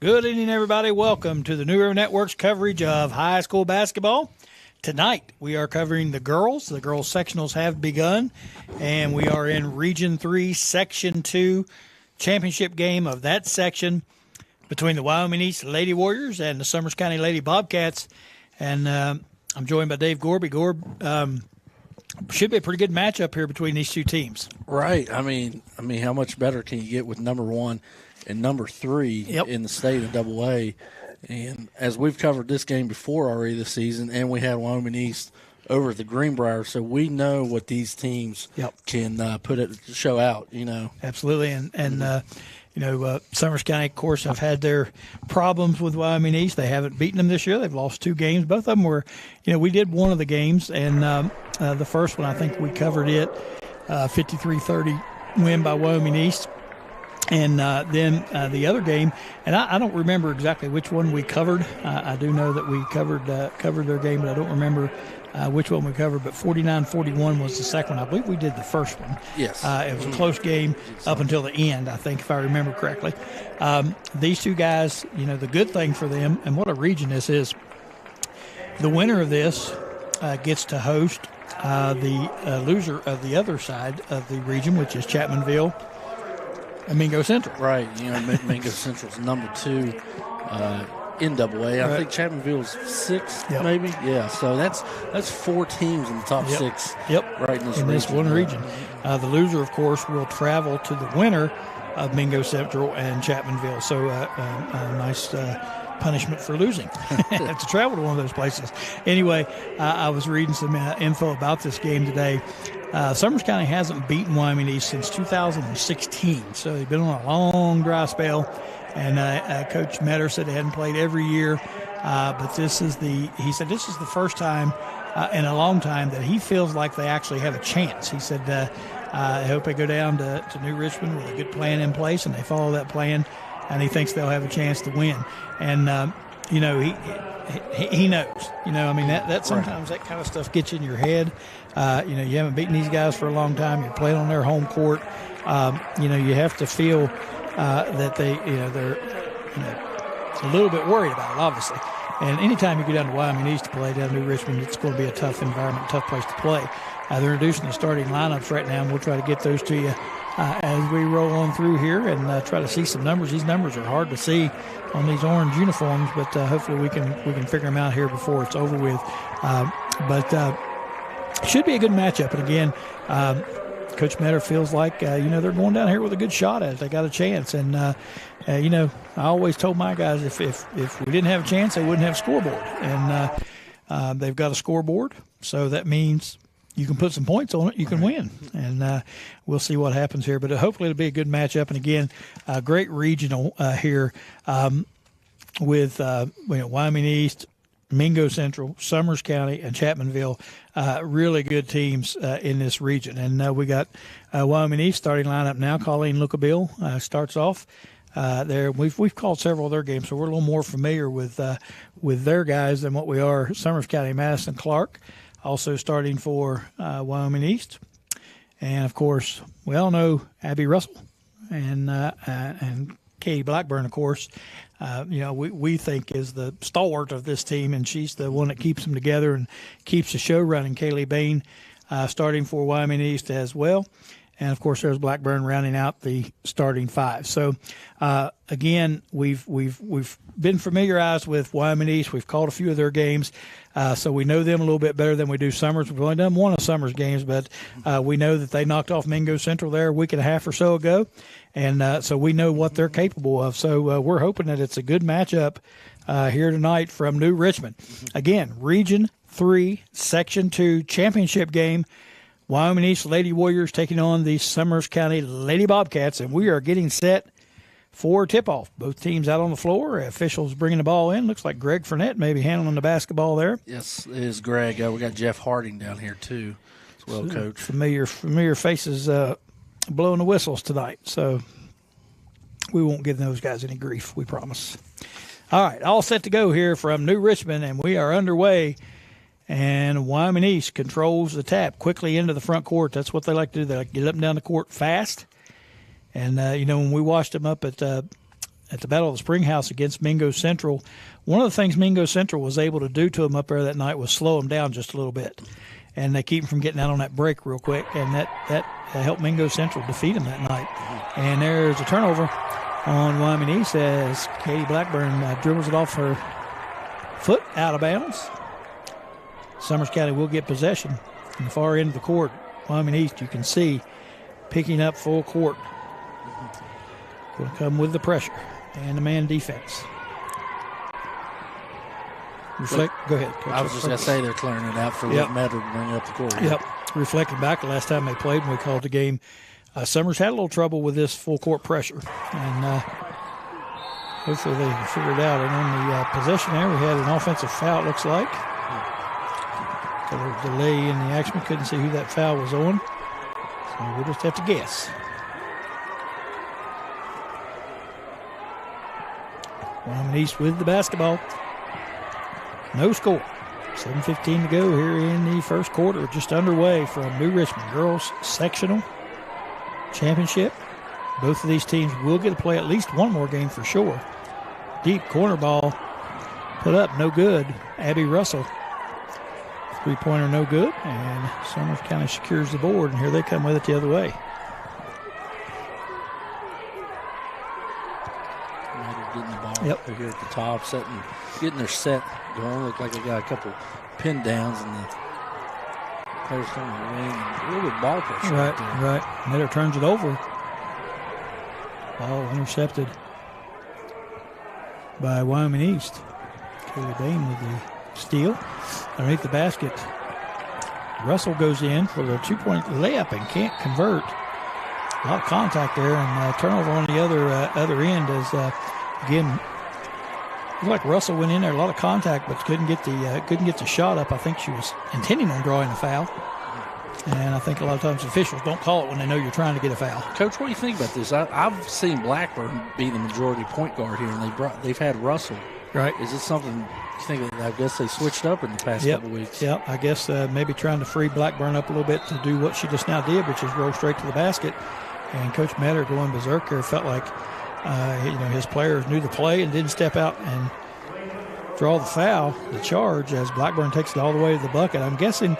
Good evening, everybody. Welcome to the New Era Network's coverage of high school basketball. Tonight, we are covering the girls. The girls' sectionals have begun, and we are in Region 3, Section 2 championship game of that section between the Wyoming East Lady Warriors and the Summers County Lady Bobcats. And I'm joined by Dave Gorby. Should be a pretty good matchup here between these two teams. Right. I mean, how much better can you get with number 1 and number 3 in the state of AA? And as we've covered this game before already this season, and we had Wyoming East over at the Greenbrier, so we know what these teams can show out. Absolutely, and Summers County, of course, have had their problems with Wyoming East. They haven't beaten them this year. They've lost 2 games. Both of them were, we did one of the games, and the first one, I think we covered it, 53-30 win by Wyoming East. And then the other game, and I don't remember exactly which one we covered. I do know that we covered their game, but I don't remember which one we covered. But 49-41 was the second one. I believe we did the first one. Yes. It was a close game up until the end, I think, if I remember correctly. These two guys, the good thing for them, and what a region this is, the winner of this gets to host the loser of the other side of the region, which is Chapmanville and Mingo Central. Right. Mingo Central's number 2 in AA. I think Chapmanville's 6th, maybe. Yeah. So that's 4 teams in the top 6. Yep. Right in this one region. The loser, of course, will travel to the winner of Mingo Central and Chapmanville. So a nice punishment for losing. Have to travel to one of those places. Anyway, I was reading some info about this game today. Summers County hasn't beaten Wyoming East since 2016, so they've been on a long dry spell. And Coach Metter said they hadn't played every year, but he said this is the first time in a long time that he feels like they actually have a chance. He said, I hope they go down to New Richmond with a good plan in place, and they follow that plan, and he thinks they'll have a chance to win. And he knows. That sometimes that kind of stuff gets in your head. You haven't beaten these guys for a long time. You're playing on their home court. You have to feel that they're a little bit worried about it, obviously. And anytime you go down to Wyoming East to play down to New Richmond, it's going to be a tough environment, tough place to play. They're introducing the starting lineups right now, and we'll try to get those to you as we roll on through here and try to see some numbers. These numbers are hard to see on these orange uniforms, but hopefully we can figure them out here before it's over with. But should be a good matchup. And again, Coach Metter feels like they're going down here with a good shot at it. They got a chance. And I always told my guys if we didn't have a chance, they wouldn't have a scoreboard. And they've got a scoreboard, so that means you can put some points on it, you can win. And we'll see what happens here. But hopefully it'll be a good matchup. And again, a great regional here with Wyoming East, Mingo Central, Summers County, and Chapmanville. Really good teams in this region. And we got Wyoming East starting lineup now. Colleen Lookabill starts off there. We've called several of their games, so we're a little more familiar with their guys than what we are. Summers County, Madison Clark, also starting for Wyoming East. And, of course, we all know Abby Russell and Katie Blackburn, of course. We think is the stalwart of this team, and she's the one that keeps them together and keeps the show running. Kaylee Bain starting for Wyoming East as well. And, of course, there's Blackburn rounding out the starting 5. So, again, we've been familiarized with Wyoming East. We've called a few of their games, so we know them a little bit better than we do Summers. We've only done one of Summers' games, but we know that they knocked off Mingo Central there a week and a half or so ago, and so we know what they're capable of. So we're hoping that it's a good matchup here tonight from New Richmond. Again, Region 3, Section 2 championship game. Wyoming East Lady Warriors taking on the Summers County Lady Bobcats, and we are getting set for tip-off. Both teams out on the floor. Officials bringing the ball in. Looks like Greg Fournette maybe handling the basketball there. Yes, it is Greg. We got Jeff Harding down here too as well, Coach. Familiar faces blowing the whistles tonight, so we won't give those guys any grief, we promise. All right, all set to go here from New Richmond, and we are underway. And Wyoming East controls the tap quickly into the front court. That's what they like to do. They like to get up and down the court fast. And, when we watched them up at at the Battle of the Spring House against Mingo Central. One of the things Mingo Central was able to do to them up there that night was slow them down just a little bit. And they keep them from getting out on that break real quick. And that helped Mingo Central defeat them that night. And there's a turnover on Wyoming East as Katie Blackburn dribbles it off her foot out of bounds. Summers County will get possession in the far end of the court. Wyoming East, you can see, picking up full court. Going to come with the pressure and the man defense. Go ahead, Coach. I was just going to say they're clearing it out for what matter to bring up the court. Yep. Reflecting back the last time they played when we called the game, Summers had a little trouble with this full court pressure. And hopefully they can figure it out. And on the possession there, we had an offensive foul, it looks like. A little delay in the action. We couldn't see who that foul was on. So we'll just have to guess. Wyoming East with the basketball. No score. 7:15 to go here in the first quarter. Just underway from New Richmond Girls Sectional Championship. Both of these teams will get to play at least one more game for sure. Deep corner ball put up, no good. Abby Russell. Three-pointer no good. And Summers County secures the board, and here they come with it the other way. Getting the ball here at the top, getting their set going. Look like they got a couple pin downs, and the players coming to the wing. And a little bit ball pressure. Right. Miller turns it over. Ball intercepted by Wyoming East. Kaylee Bain with the steal. Underneath the basket, Russell goes in for the two-point layup and can't convert. A lot of contact there, and turnover on the other end as again, looked like Russell went in there, a lot of contact, but couldn't get the shot up. I think she was intending on drawing the foul, and I think a lot of times officials don't call it when they know you're trying to get a foul. Coach, what do you think about this? I've seen Blackburn be the majority point guard here, and they've had Russell. Right? Is this something you think? I guess they switched up in the past couple weeks. Yeah, I guess maybe trying to free Blackburn up a little bit to do what she just now did, which is roll straight to the basket. And Coach Metter going berserk here felt like his players knew the play and didn't step out and draw the foul, the charge, as Blackburn takes it all the way to the bucket. I'm guessing,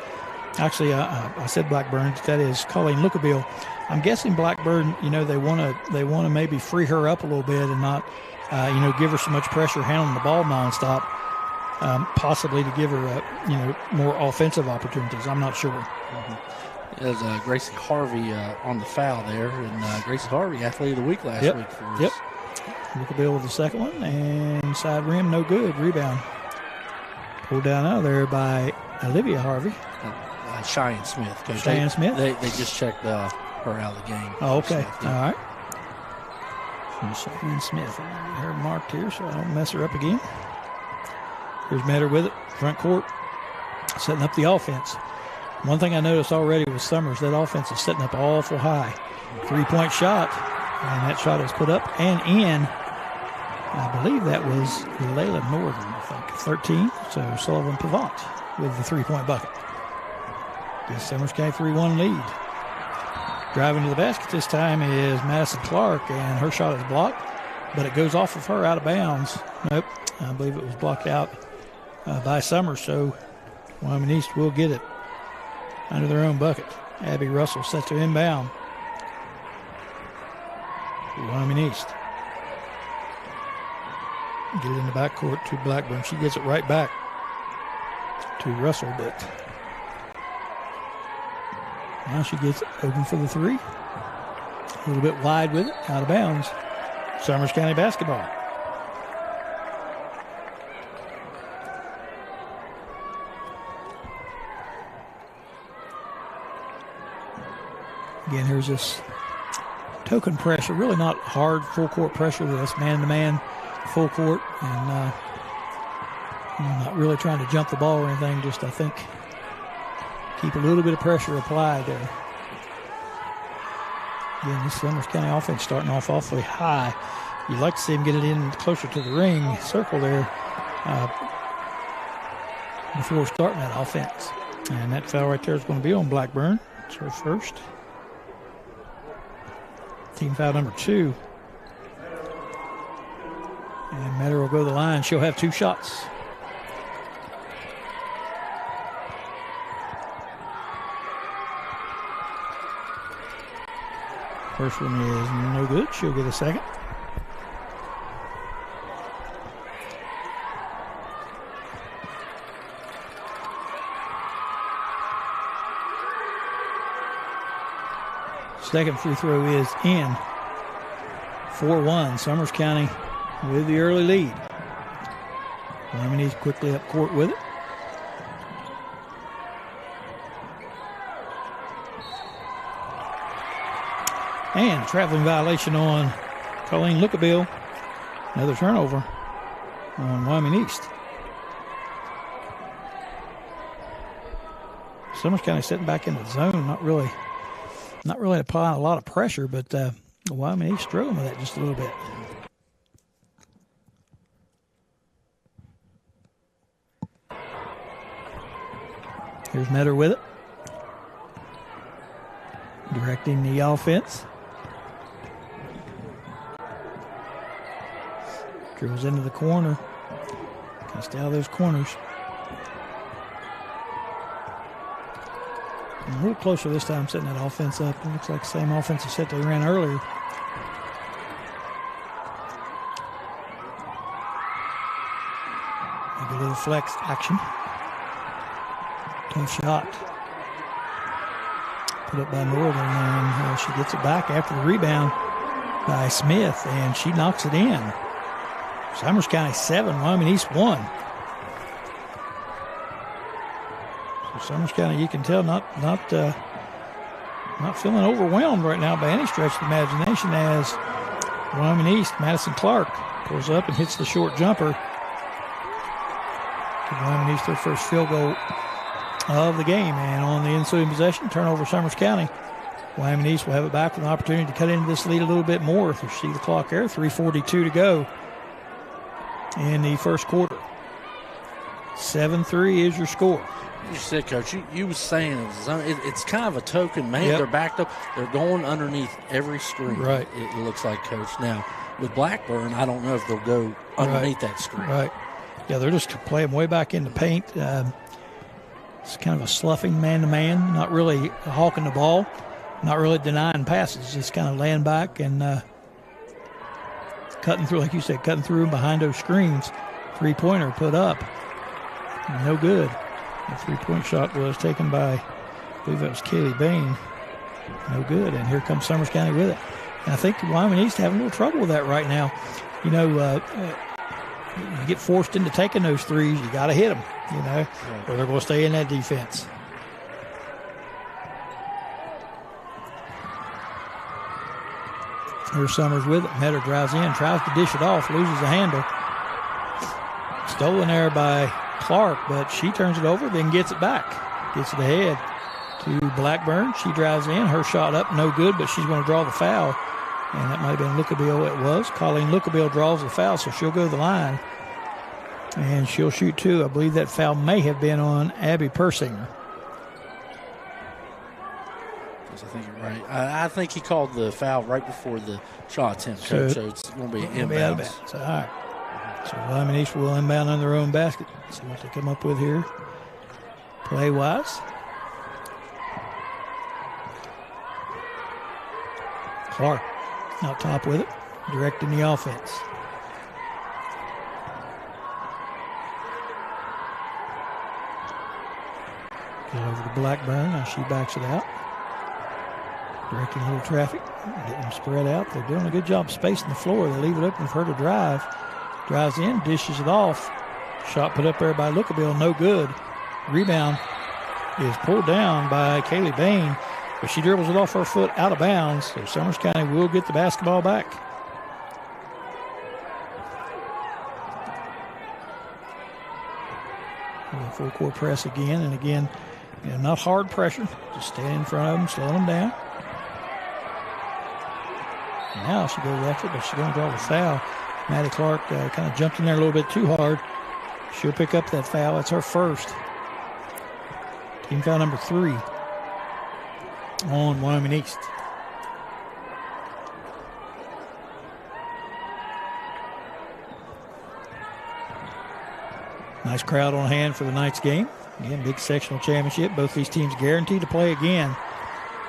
actually, I said Blackburn, that is Colleen Lookabill. I'm guessing Blackburn, they want to maybe free her up a little bit and not, give her so much pressure handling the ball nonstop, possibly to give her, more offensive opportunities. I'm not sure. Mm-hmm. There's Gracie Harvey on the foul there, and Gracie Harvey, athlete of the week last week for us. Yep. Lookabill with the second one, and side rim, no good. Rebound. Pulled down out of there by Olivia Harvey. Cheyenne Smith. Coach. Cheyenne Smith? They just checked her out of the game. Oh, okay. Smith, all right. Cheyenne Smith. I'm going to get her marked here so I don't mess her up again. Here's Metter with it. Front court. Setting up the offense. One thing I noticed already with Summers, that offense is setting up awful high. 3-point shot, and that shot is put up and in. I believe that was Layla Northern, I think, 13. So Sullivan Pavant with the 3-point bucket. Gives Summers County 3-1 lead. Driving to the basket this time is Madison Clark, and her shot is blocked, but it goes off of her out of bounds. Nope, I believe it was blocked out by Summers, so Wyoming East will get it under their own bucket. Abby Russell set to inbound. Wyoming East. Get it in the backcourt to Blackburn. She gets it right back to Russell, but now she gets it open for the three. A little bit wide with it, out of bounds. Summers County basketball. Again, here's this token pressure, really not hard full court pressure. That's man-to-man full court, and not really trying to jump the ball or anything, just I think keep a little bit of pressure applied there. Again, this Summers County offense starting off awfully high. You'd like to see them get it in closer to the ring circle there before starting that offense. And that foul right there is going to be on Blackburn. It's her first. Team foul number 2. And Metter will go to the line. She'll have 2 shots. First one is no good. She'll get a second. Second free throw is in. 4-1. Summers County with the early lead. Wyoming quickly up court with it. And traveling violation on Colleen Lookabill. Another turnover on Wyoming East. Summers County sitting back in the zone, not really applying a lot of pressure, but Wyoming East struggling with that just a little bit. Here's Metter with it. Directing the offense. Drills into the corner. Can stay out of those corners. And a little closer this time, setting that offense up. It looks like the same offensive set they ran earlier. Maybe a little flex action. Tough shot. Put up by Northern, and she gets it back after the rebound by Smith, and she knocks it in. Summers County 7, Wyoming East 1. So Summers County, you can tell, not feeling overwhelmed right now by any stretch of the imagination, as Wyoming East, Madison Clark pulls up and hits the short jumper. Wyoming East their first field goal of the game, and on the ensuing possession, turnover Summers County. Wyoming East will have it back with an opportunity to cut into this lead a little bit more. If you see the clock there, 3:42 to go in the first quarter. 7-3 is your score. You said, Coach, you was saying it's kind of a token man. Yep. They're backed up. They're going underneath every screen. Right. It looks like, Coach. Now, with Blackburn, I don't know if they'll go underneath that screen. Right. Yeah, they're just playing way back in the paint. It's kind of a sloughing man-to-man, not really hawking the ball, not really denying passes, just kind of laying back and cutting through, like you said, cutting through behind those screens. Three-pointer put up. No good. The three-point shot was taken by, I believe that was Kaylee Bain. No good. And here comes Summers County with it. And I think Wyoming East having a little trouble with that right now. You know, you get forced into taking those threes, you got to hit them, or they're going to stay in that defense. Here's Summers with it. Metter drives in, tries to dish it off, loses the handle. Stolen there by Clark, but she turns it over, then gets it back. Gets it ahead to Blackburn. She drives in, her shot up, no good, but she's going to draw the foul. And that might have been Lookabill. It was. Colleen Lookabill draws the foul, so she'll go to the line. And she'll shoot 2. I believe that foul may have been on Abby Persinger. I think you're right. I think he called the foul right before the shot attempt, Coach, so it's going to be inbounds. All right. So Wyoming East will inbound on their own basket. See what they come up with here play-wise. Clark out top with it, directing the offense. Get over to Blackburn. Now she backs it out. Directing a little traffic. Getting them spread out. They're doing a good job spacing the floor. They leave it open for her to drive. Drives in, dishes it off. Shot put up there by Lookabill, no good. Rebound is pulled down by Kaylee Bain, but she dribbles it off her foot out of bounds. So Summers County will get the basketball back. Full court press again and again. Not hard pressure, just staying in front of them, slowing them down. Now she goes after it, but she's going to draw the foul. Maddie Clark kind of jumped in there a little bit too hard. She'll pick up that foul. It's her first. Team foul number 3 on Wyoming East. Nice crowd on hand for the night's game. Again, big sectional championship. Both these teams guaranteed to play again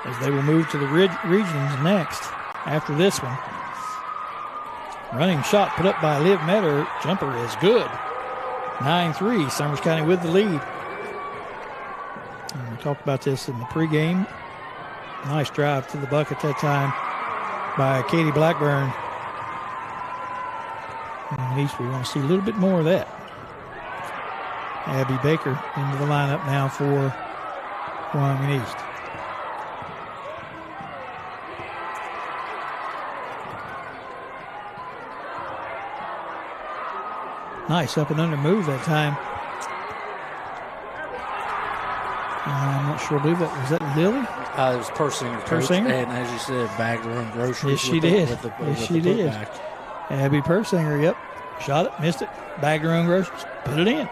as they will move to the regions next after this one. Running shot put up by Liv Metter. Jumper is good. 9-3. Summers County with the lead. And we talked about this in the pregame. Nice drive to the bucket that time by Katie Blackburn. And at least we want to see a little bit more of that. Abby Baker into the lineup now for Wyoming East. Nice up and under move that time. I'm not sure. I believe that was that Lily. It was Persinger. Persinger, and as you said, bagged her own groceries. Yes, she did. Yes, she did. Abby Persinger, yep. Shot it, missed it, bagged her own groceries, put it in.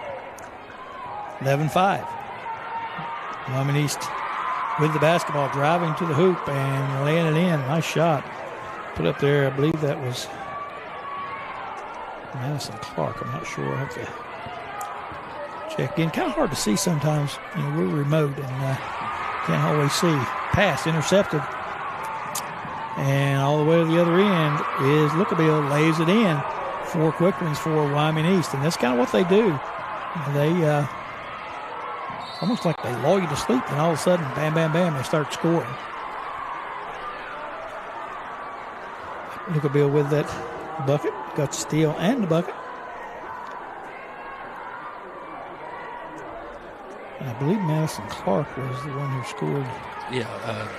11-5. Wyoming East with the basketball, driving to the hoop and laying it in. Nice shot. Put up there, I believe that was Madison Clark. I'm not sure. I have to check in. Kind of hard to see sometimes. You know, we're remote and can't always see. Pass intercepted. And all the way to the other end is Lookabill lays it in. 4 quick ones for Wyoming East. And that's kind of what they do. They almost like they lull you to sleep, and all of a sudden, bam, bam, bam, they start scoring. Lookabill with that bucket. Got the steal and the bucket. And I believe Madison Clark was the one who scored. Yeah,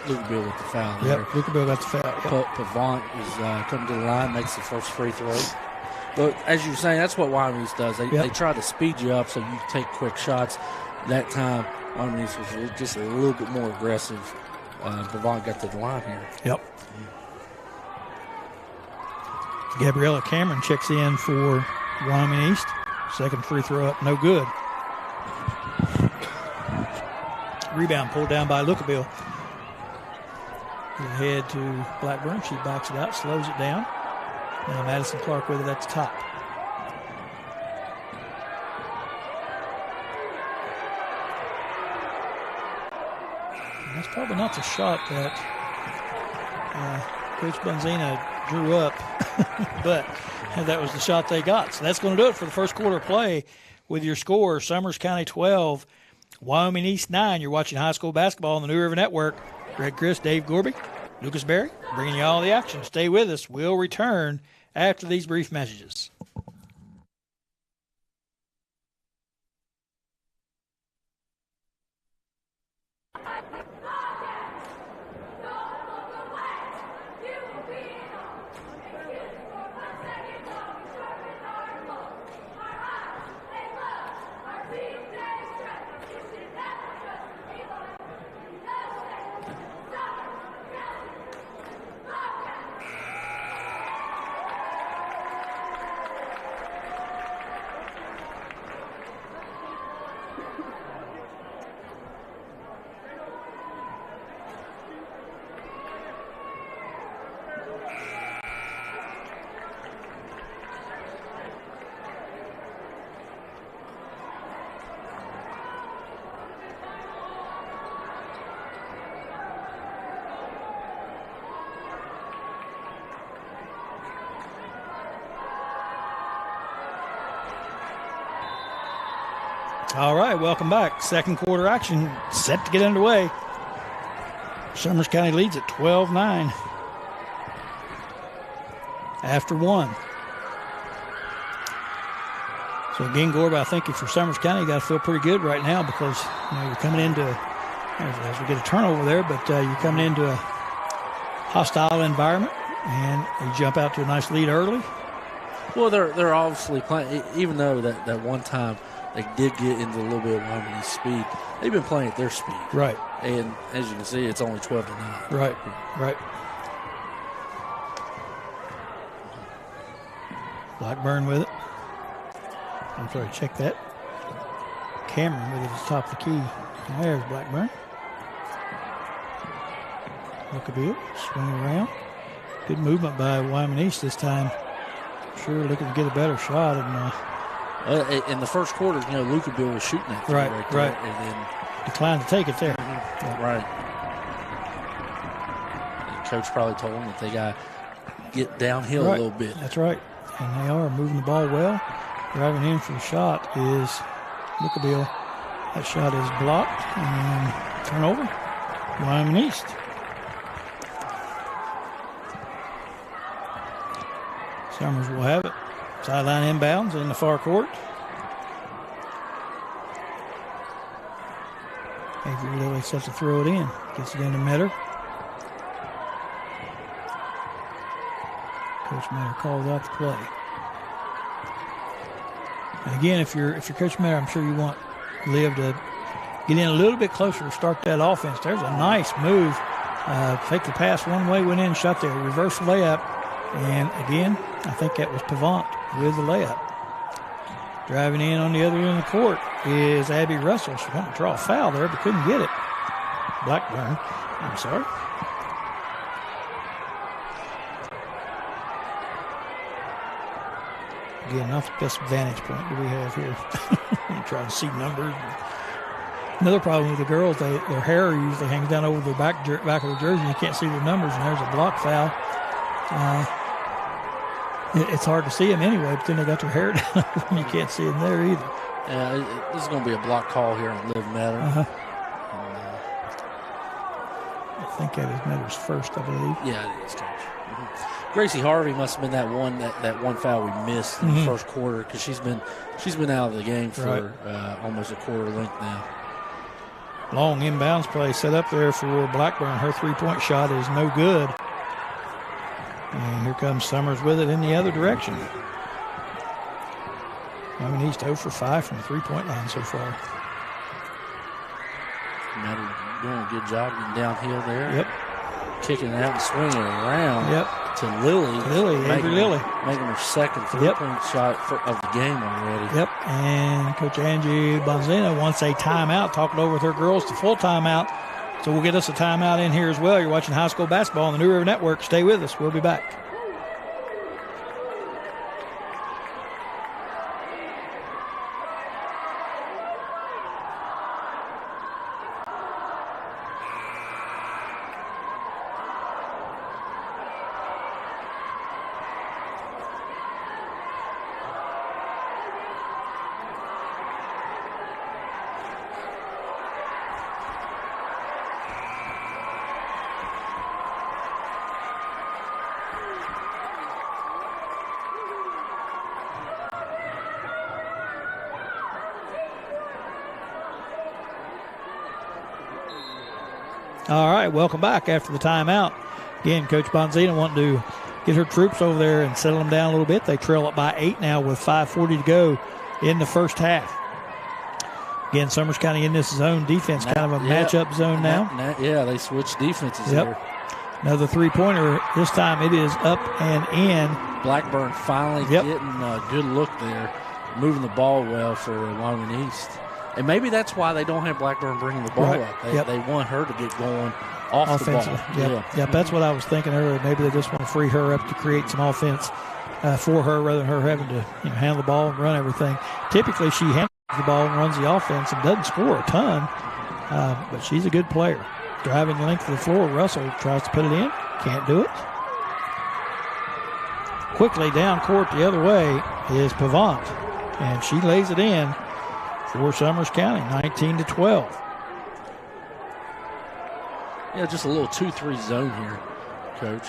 Lookabill with the foul there. Yep, Lookabill got the foul. Yep. Pavant is coming to the line, makes the first free throw. But as you were saying, that's what Wyoming East does. They try to speed you up so you take quick shots. That time, Wyoming East was just a little bit more aggressive. Pavant got to the line here. Yep. Gabriella Cameron checks in for Wyoming East. Second free throw up, no good. Rebound pulled down by Lookabill. Ahead to Blackburn. She backs it out, slows it down. Now Madison Clark with it at the top. And that's probably not the shot that Coach Benzina drew up, but that was the shot they got. So that's going to do it for the first quarter play with your score, Summers County 12, Wyoming East 9. You're watching high school basketball on the New River Network. Greg Chris, Dave Gorby, Lucas Berry, bringing you all the action. Stay with us. We'll return after these brief messages. All right, welcome back. Second quarter action set to get underway. Summers County leads at 12-9 after one. So again, Gorb, I think if you're Summers County, you got to feel pretty good right now because you're coming into, as we get a turnover there, but you're coming into a hostile environment and you jump out to a nice lead early. Well, they're obviously playing, even though that one time they did get into a little bit of Wyoming speed. They've been playing at their speed. Right. And as you can see, it's only 12-9. Right, right. Blackburn with it. I'm sorry, check that. Cameron with it at the top of the key. And there's Blackburn. Lookabill swinging around. Good movement by Wyoming East this time. Sure looking to get a better shot. And In the first quarter, Lucaville was shooting that right there, right, and then declined to take it there. Right. And Coach probably told them that they got to get downhill a little bit. That's right, and they are moving the ball well. Driving in for the shot is Lucaville. That shot is blocked and turnover. Wyoming East. Summers will have it. Sideline inbounds in the far court. Avery Lilly sets to throw it in. Gets it into Metter. Coach Metter calls out the play. And again, if you're Coach Metter, I'm sure you want Liv to get in a little bit closer to start that offense. There's a nice move. Take the pass one way, went in, shot there. Reverse layup. And again, I think that was Pavant with the layup. Driving in on the other end of the court is Abby Russell. She wanted to draw a foul there, but couldn't get it. Blackburn, I'm sorry. Again, not the best vantage point that we have here. I'm trying to see numbers. Another problem with the girls, their hair usually hangs down over the back of the jersey. And you can't see the numbers, and there's a block foul. It's hard to see them anyway, but then they got their hair down and you can't see them there either. This is going to be a block call here on Liv Metter. I think that is Metter's first, I believe. Yeah, it is, Coach. Gracie Harvey must have been that one foul we missed in the first quarter, because she's been out of the game for almost a quarter length now. Long inbounds play set up there for Blackburn. Her three-point shot is no good. And here comes Summers with it in the other direction. Wyoming East 0 for 5 from the three-point line so far. Metter doing a good job getting downhill there. Yep. Kicking it out and swinging it around. Yep. To Lily. Avery Lilly. Making her second three-point shot of the game already. Yep. And Coach Angie Bonzina wants a timeout, talking over with her girls to full timeout. So we'll get us a timeout in here as well. You're watching high school basketball on the New River Network. Stay with us. We'll be back. All right, welcome back after the timeout. Again, Coach Bonzina wanting to get her troops over there and settle them down a little bit. They trail up by 8 now with 5:40 to go in the first half. Again, Summers kind of in this zone defense, kind of a matchup zone now. They switched defenses here. Another three-pointer. This time it is up and in. Blackburn finally getting a good look there, moving the ball well for Wyoming East. And maybe that's why they don't have Blackburn bringing the ball up. They want her to get going off the ball. Yep, that's what I was thinking earlier. Maybe they just want to free her up to create some offense for her rather than her having to handle the ball and run everything. Typically, she handles the ball and runs the offense and doesn't score a ton, but she's a good player. Driving the length of the floor, Russell tries to put it in. Can't do it. Quickly down court the other way is Pavant, and she lays it in for Summers County, 19-12. Yeah, just a little 2-3 zone here, Coach.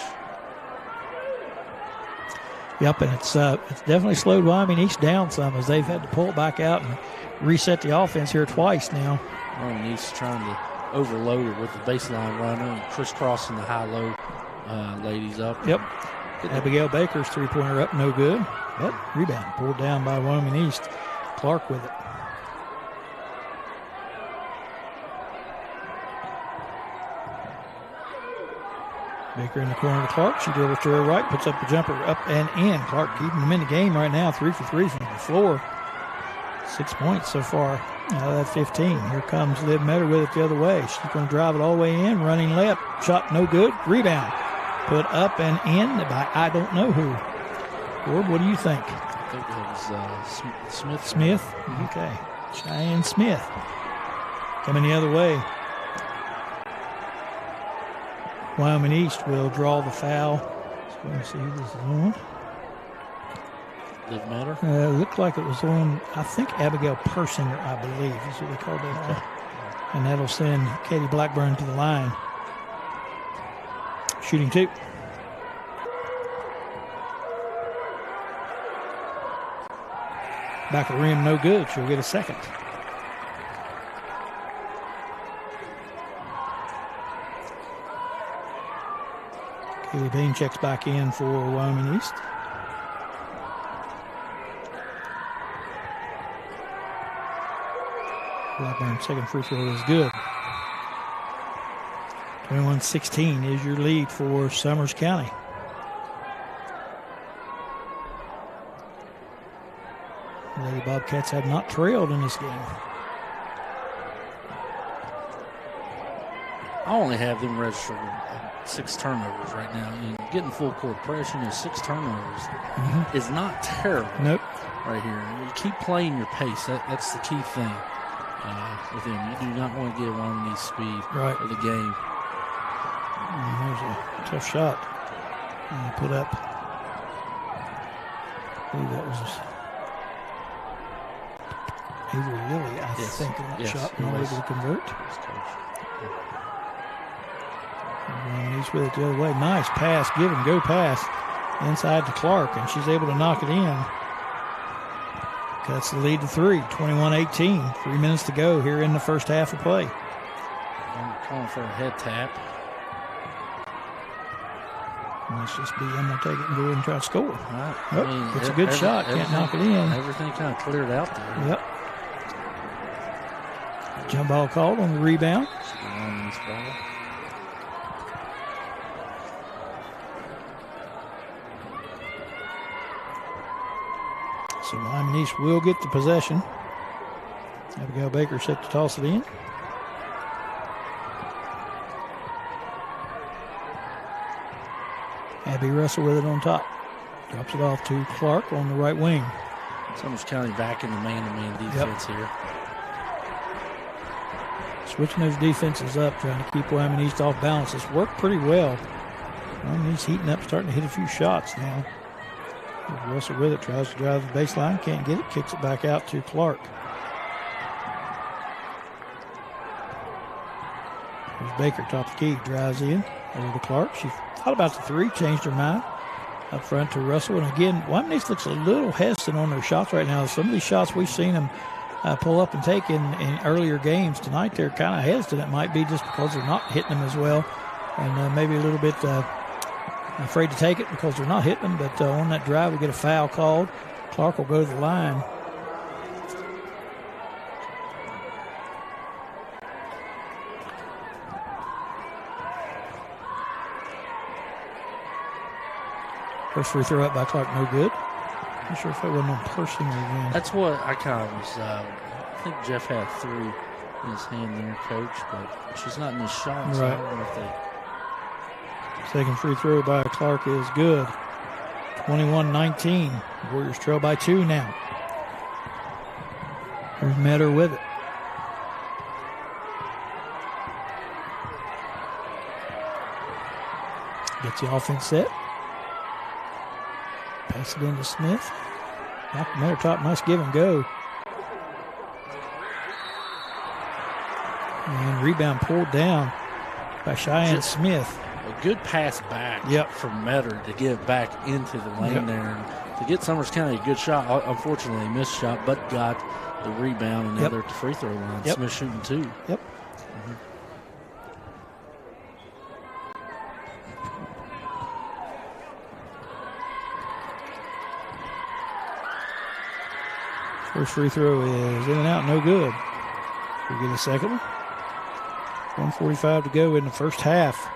Yep, and it's definitely slowed Wyoming East down some as they've had to pull it back out and reset the offense here twice now. Wyoming East trying to overload it with the baseline runner and crisscrossing the high-low ladies up. Yep. Abigail Baker's three-pointer up, no good. But rebound pulled down by Wyoming East. Clark with it. Baker in the corner to Clark. She dribbles to her right, puts up the jumper up and in. Clark keeping them in the game right now, 3 for 3 from the floor. 6 points so far out of that 15. Here comes Liv Metter with it the other way. She's going to drive it all the way in. Running layup. Shot no good. Rebound. Put up and in by I don't know who. Ward, what do you think? think that was Smith. Smith? Mm-hmm. Okay. Cheyenne Smith coming the other way. Wyoming East will draw the foul. So let me see who this is on. Doesn't matter? It looked like it was on, I think, Abigail Persinger, I believe. That's what they called that. Okay. And that'll send Katie Blackburn to the line. Shooting 2. Back of the rim, no good. She'll get a second. Kaylee Bean checks back in for Wyoming East. Blackburn's second free throw is good. 21-16 is your lead for Summers County. Lady Bobcats have not trailed in this game. I only have them registered 6 turnovers right now. And getting full court pressure and 6 turnovers is not terrible. Nope. Right here. You keep playing your pace. That's the key thing with them. You do not want to give Wyoming East speed of the game. And there's a tough shot. And put up. I believe that was Avery Lilly, I think, in that shot. Not able to convert. And he's with it the other way. Nice pass, give and go pass inside to Clark, and she's able to knock it in. Cuts the lead to 3, 21-18. 3 minutes to go here in the first half of play. I'm calling for a head tap. Let's just be, I'm going to take it and go and try to score. Right. It's a good shot. Can't knock it in. Everything kind of cleared out there. Yep. Jump ball called on the rebound. So Wyoming East will get the possession. Abigail Baker set to toss it in. Abby Russell with it on top. Drops it off to Clark on the right wing. Summers County back in the man-to-man defense here. Switching those defenses up, trying to keep Wyoming East off balance. It's worked pretty well. Wyoming East heating up, starting to hit a few shots now. Russell with it, tries to drive the baseline, can't get it, kicks it back out to Clark. There's Baker, top of the key, drives in, over to Clark. She thought about the 3, changed her mind. Up front to Russell, and again, Wyoming East looks a little hesitant on their shots right now. Some of these shots we've seen them pull up and take in earlier games. Tonight they're kind of hesitant. It might be just because they're not hitting them as well, and maybe a little bit afraid to take it because they're not hitting them. But on that drive, we get a foul called. Clark will go to the line. First free throw up by Clark, no good. Not sure if that wasn't on Persinger again. That's what I kind of was. I think Jeff had 3 in his hand there, Coach, but she's not in the shot. So I don't know if they... Second free throw by Clark is good. 21-19. Warriors trail by 2 now. Here's Metter with it. Gets the offense set. Pass it into Smith. Metter top, nice give and go. And rebound pulled down by Cheyenne Smith. A good pass back from Metter to get back into the lane there. And to get Summers County a good shot, unfortunately missed shot, but got the rebound and now they're at the free throw line. Smith shooting 2. Yep. First free throw is in and out, no good. We get a second one. 1:45 to go in the first half.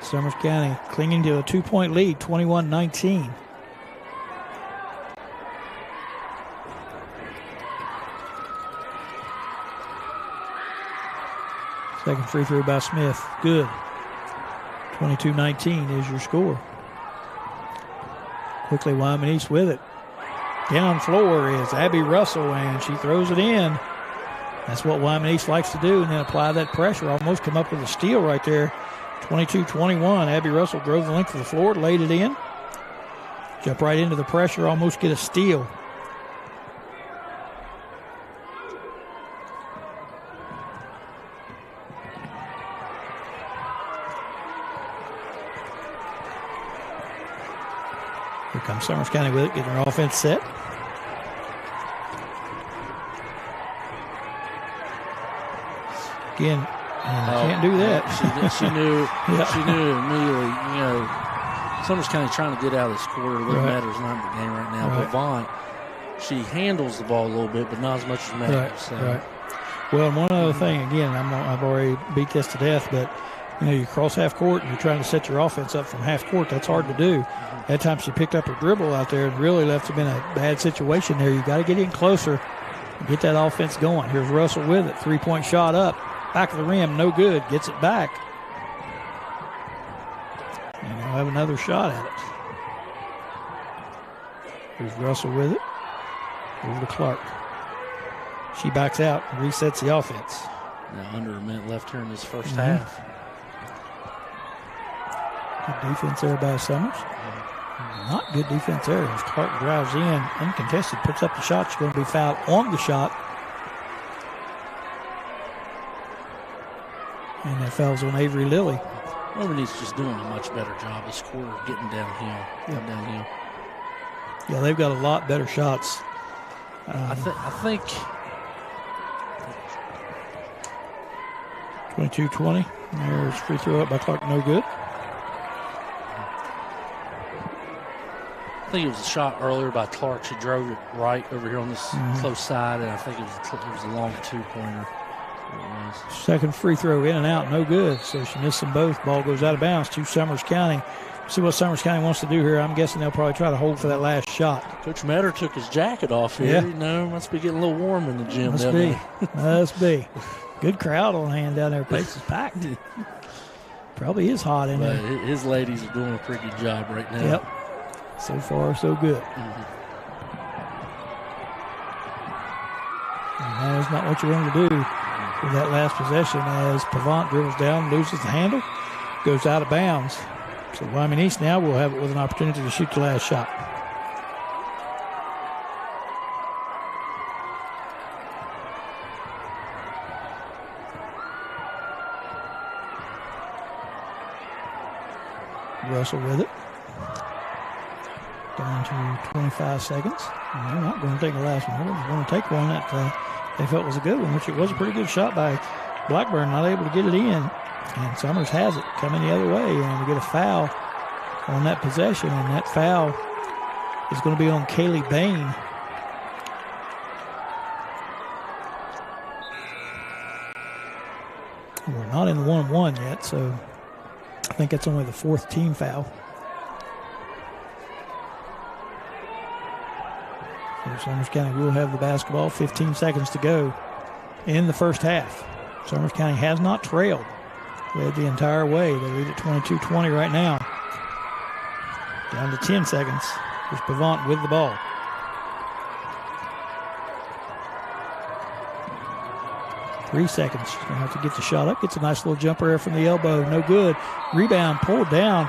Summers County clinging to a 2-point lead, 21-19. Second free throw by Smith, good. 22-19 is your score. Quickly Wyoming East with it. Down floor is Abby Russell, and she throws it in. That's what Wyoming East likes to do, and then apply that pressure. Almost come up with a steal right there. 22-21. Abby Russell drove the length of the floor, laid it in. Jump right into the pressure, almost get a steal. Here comes Summers County with it, getting her offense set. Again, can't do that. She knew. She knew immediately. You know, Summers County trying to get out of this quarter. It doesn't matter. It's not the game right now. But Vaughn, she handles the ball a little bit, but not as much as Matt. Right. Well, and one other thing. Again, I've already beat this to death, but you know, you cross half court and you're trying to set your offense up from half court. That's hard to do. That time she picked up her dribble out there and really left them in a bad situation there. You got to get in closer and get that offense going. Here's Russell with it. 3-point shot up. Back of the rim, no good. Gets it back. And they'll have another shot at it. Here's Russell with it. Over to Clark. She backs out and resets the offense. Now under a minute left here in this first half. Good defense there by Summers. Not good defense there. As Clark drives in, uncontested, puts up the shot. She's going to be fouled on the shot. And that foul's on Avery Lilly. Wyoming's just doing a much better job this quarter of getting downhill. Yeah, they've got a lot better shots. I think 22-20. There's free throw up by Clark, no good. I think it was a shot earlier by Clark. She drove it right over here on this close side, and I think it was a long two-pointer. Second free throw in and out, no good. So she missed them both. Ball goes out of bounds to Summers County. See what Summers County wants to do here. I'm guessing they'll probably try to hold for that last shot. Coach Matter took his jacket off here. Yeah. You know, must be getting a little warm in the gym. Must be. Good crowd on hand down there. Place is packed. Probably is hot in there. His ladies are doing a pretty good job right now. Yep. So far, so good. And that is not what you want to do with that last possession as Pavant dribbles down, loses the handle, goes out of bounds. So Wyoming East now will have it with an opportunity to shoot the last shot. Russell with it. Down to 25 seconds. And they're not going to take the last one. They're going to take one that they felt was a good one, which it was a pretty good shot by Blackburn, not able to get it in. And Summers has it coming the other way, and we get a foul on that possession, and that foul is going to be on Kaylee Bain. We're not in the 1-1 yet, so I think that's only the fourth team foul. So Summers County will have the basketball. 15 seconds to go in the first half. Summers County has not trailed. Led the entire way. They lead at 22-20 right now. Down to 10 seconds. Here's Pavant with the ball. Three seconds. She's going to have to get the shot up. Gets a nice little jumper there from the elbow. No good. Rebound pulled down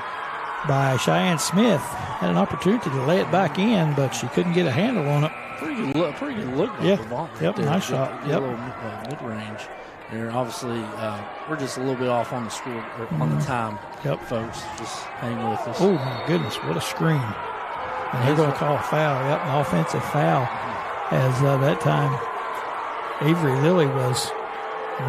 by Cheyenne Smith. Had an opportunity to lay it back in, but she couldn't get a handle on it. Pretty good look. Yeah. Pavant Yep. Nice shot. Yep. A little mid-range. There, obviously, we're just a little bit off on the score, on the time, folks. Just hang with us. Oh, my goodness, what a screen. And they're going to call a foul. Yep, an offensive foul. As that time, Avery Lilly was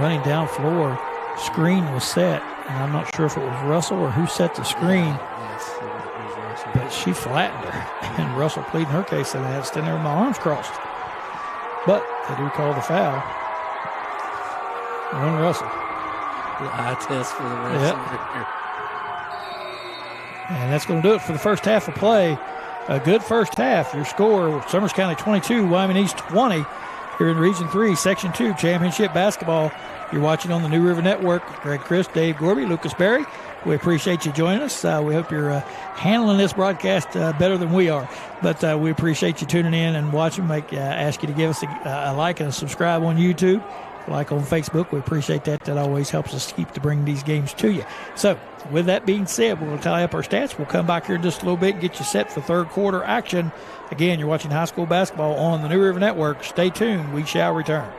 running down floor. Screen was set, and I'm not sure if it was Russell or who set the screen. Yes, it was Russell. But she flattened her. And Russell pleading her case, and I had to stand there with my arms crossed. But they do call the foul. On Russell. The eye test for the rest of here. And that's going to do it for the first half of play. A good first half. Your score, Summers County 22, Wyoming East 20. here in Region 3, Section 2, Championship Basketball. You're watching on the New River Network. Greg Chris, Dave Gorby, Lucas Berry. We appreciate you joining us. We hope you're handling this broadcast better than we are. But we appreciate you tuning in and watching. Ask you to give us a like and a subscribe on YouTube. Like on Facebook. We appreciate that. That always helps us keep to bring these games to you. So with that being said, we'll tally up our stats. We'll come back here in just a little bit and get you set for third quarter action. Again, you're watching high school basketball on the New River Network. Stay tuned. We shall return.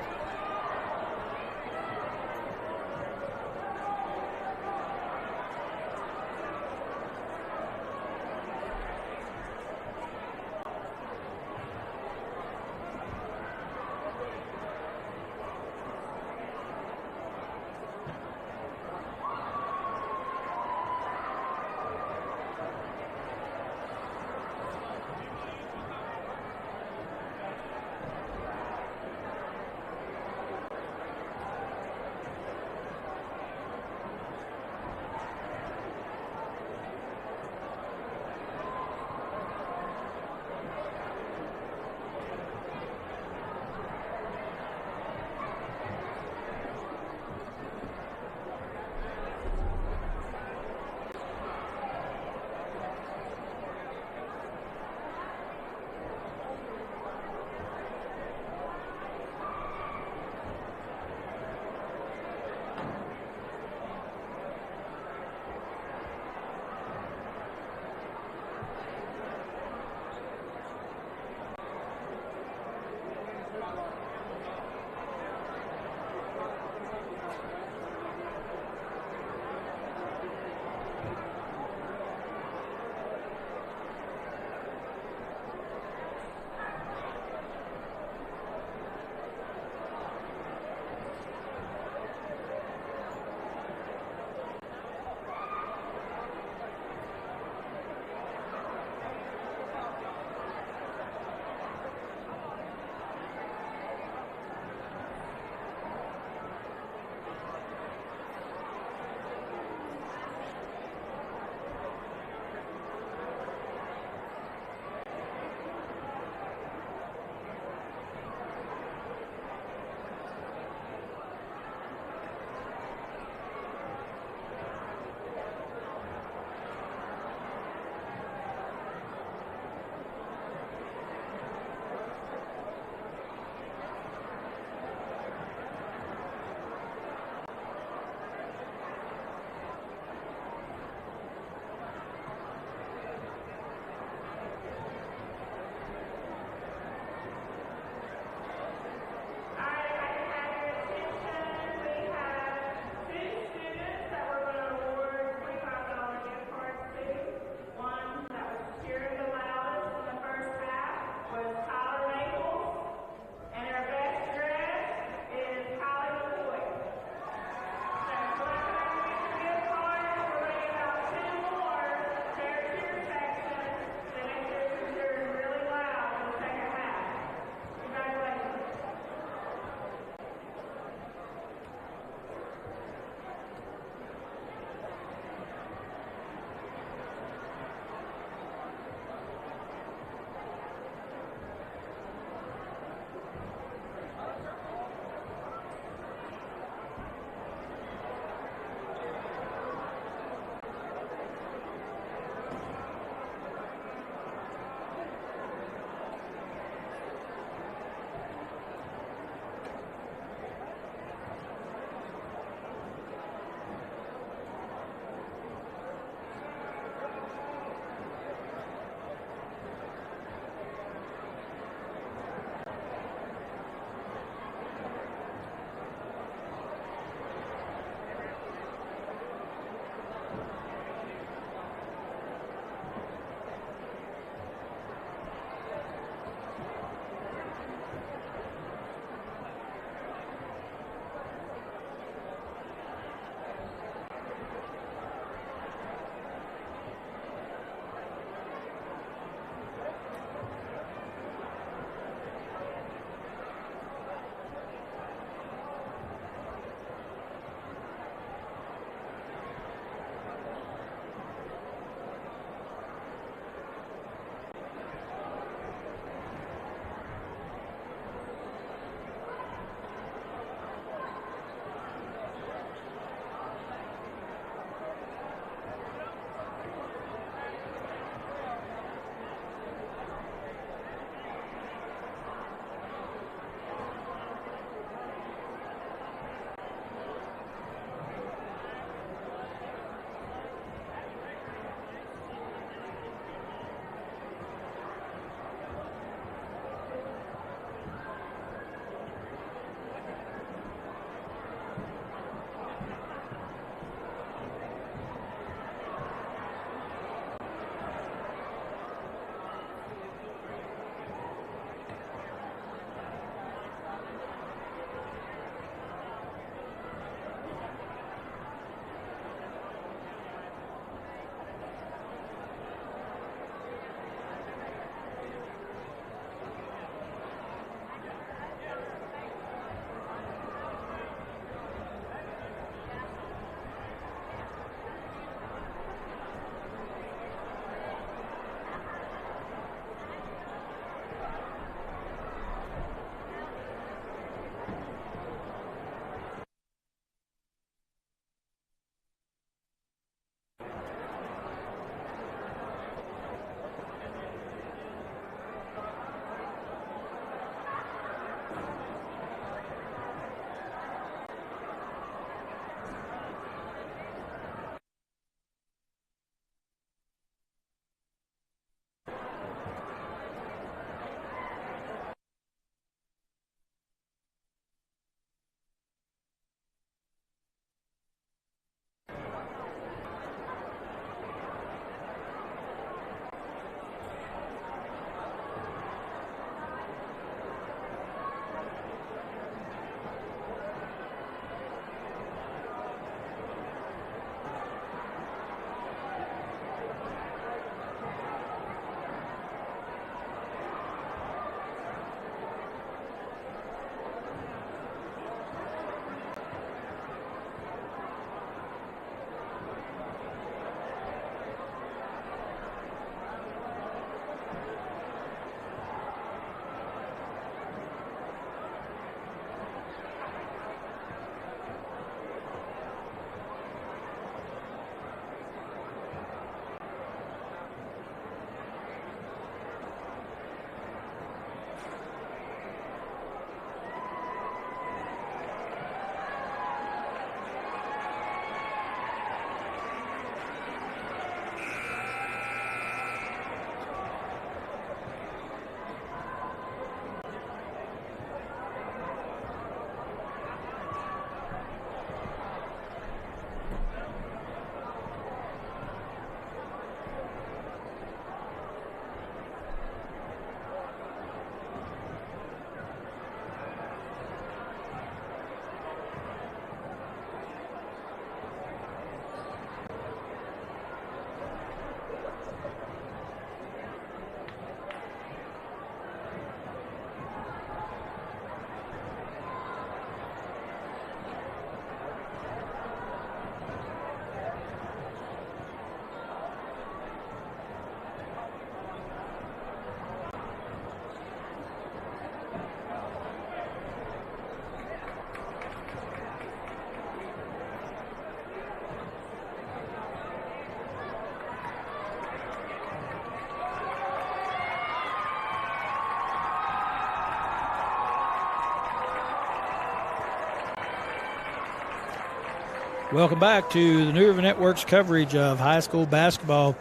Welcome back to the New River Network's coverage of high school basketball.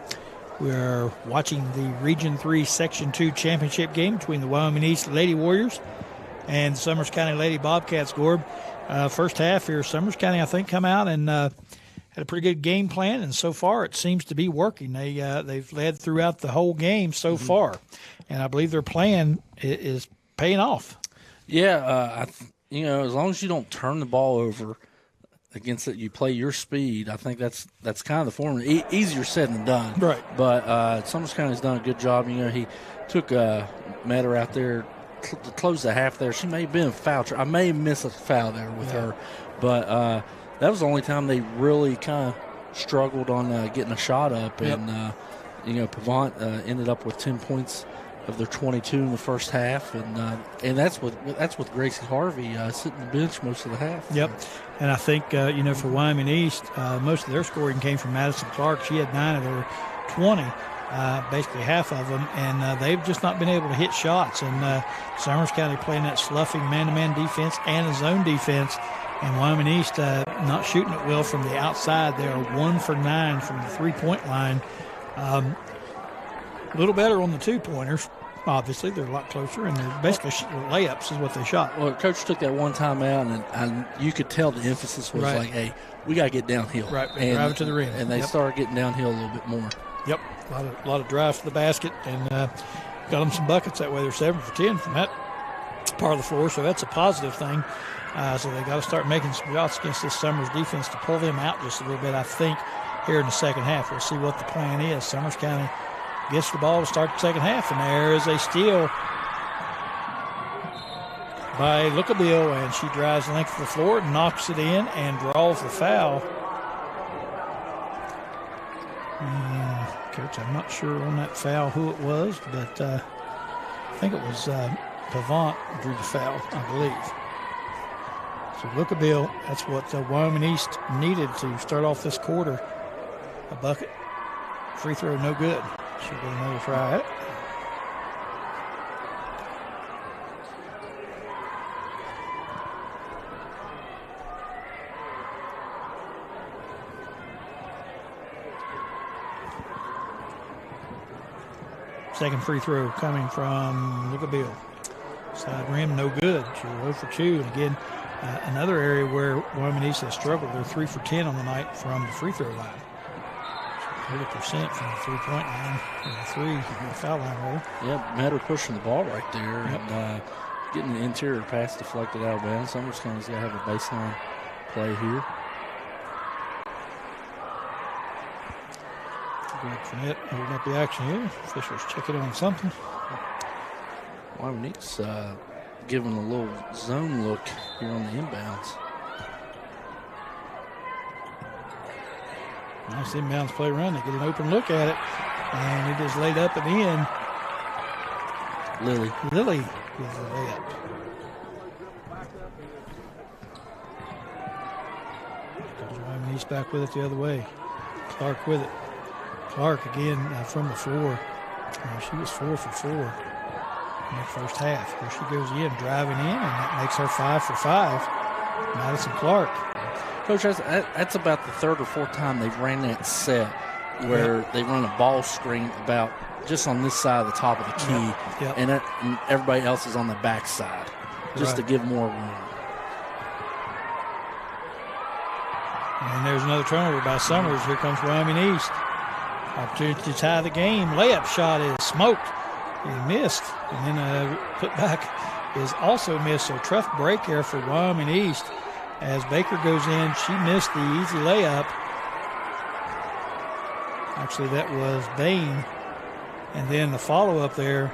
We're watching the Region 3 Section 2 championship game between the Wyoming East Lady Warriors and the Summers County Lady Bobcats. Gorb, first half here, Summers County, I think, come out and had a pretty good game plan, and so far it seems to be working. They've led throughout the whole game so far, and I believe their plan is paying off. Yeah, as long as you don't turn the ball over against it, you play your speed. I think that's kind of the formula. Easier said than done. Right. But Summers County's done a good job. He took Metter out there to close the half there. She may have been a foul. I may miss a foul there with her. But that was the only time they really kind of struggled on getting a shot up. Yep. And, Pavant ended up with 10 points of their 22 in the first half, and that's with Gracie Harvey sitting on the bench most of the half. Yep, and I think for Wyoming East, most of their scoring came from Madison Clark. She had 9 of their 20, basically half of them, and they've just not been able to hit shots. And Summers County playing that sloughing man-to-man defense and a zone defense, and Wyoming East not shooting it well from the outside. They are 1 for 9 from the three-point line. A little better on the two-pointers. Obviously, they're a lot closer, and they're basically layups is what they shot. Well, Coach took that one time out, and you could tell the emphasis was like, hey, we got to get downhill. Right, and drive it to the rim. And they started getting downhill a little bit more. Yep, a lot of drives to the basket, and got them some buckets that way. They're 7 for 10 from that part of the floor, so that's a positive thing. So they got to start making some shots against this Summers defense to pull them out just a little bit, I think, here in the second half. We'll see what the plan is. Summers County gets the ball to start the second half, and there is a steal by Lookabill, and she drives the length of the floor, knocks it in, and draws the foul. Coach, I'm not sure on that foul who it was, but I think it was Pavant drew the foul, I believe. So Lookabill, that's what Wyoming East needed to start off this quarter. A bucket. Free throw, no good. Should get another try at it. Second free throw coming from Lookabill. Side rim, no good. She's 0 for 2. And again, another area where Wyoming East has struggled. They're 3 for 10 on the night from the free throw line. 30% from the three-point line, from the foul line, rather. Yeah, Metter pushing the ball right there, and getting the interior pass deflected out of bounds. Summers County's got to have a baseline play here. Greg Fournette holding up the action here. Officials checking on something. Wyoming East giving a little zone look here on the inbounds. Nice inbounds play run. They get an open look at it, and it is laid up and in. Lily with the layup. Goes Wyoming East back with it the other way. Clark with it. Clark again from the floor. She was 4 for 4 in the first half. There she goes in, driving in, and that makes her 5 for 5. Madison Clark. Coach, that's about the third or fourth time they've ran that set where they run a ball screen about just on this side of the top of the key, and everybody else is on the back side, just to give more room. And there's another turnover by Summers. Here comes Wyoming East. Opportunity to tie the game. Layup shot is smoked. He missed. And then put back is also missed. So tough break here for Wyoming East. As Baker goes in, she missed the easy layup. Actually, that was Bain. And then the follow-up there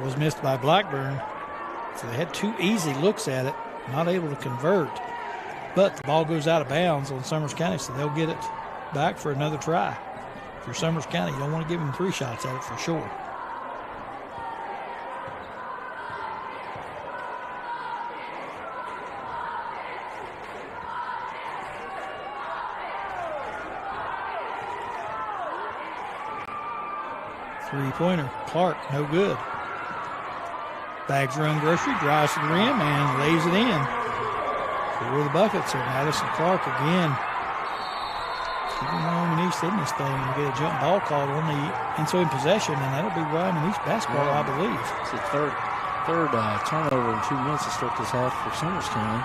was missed by Blackburn. So they had 2 easy looks at it, not able to convert. But the ball goes out of bounds on Summers County, so they'll get it back for another try. For Summers County, you don't want to give them 3 shots at it for sure. Three-pointer, Clark, no good. Bags her own grocery, drives to the rim, and lays it in. 4 of the buckets, so Madison Clark again Even Wyoming East in this thing, we get a jump ball called on the ensuing possession, and that'll be Wyoming East basketball, I believe. It's the third turnover in 2 minutes to start this half for Summers County.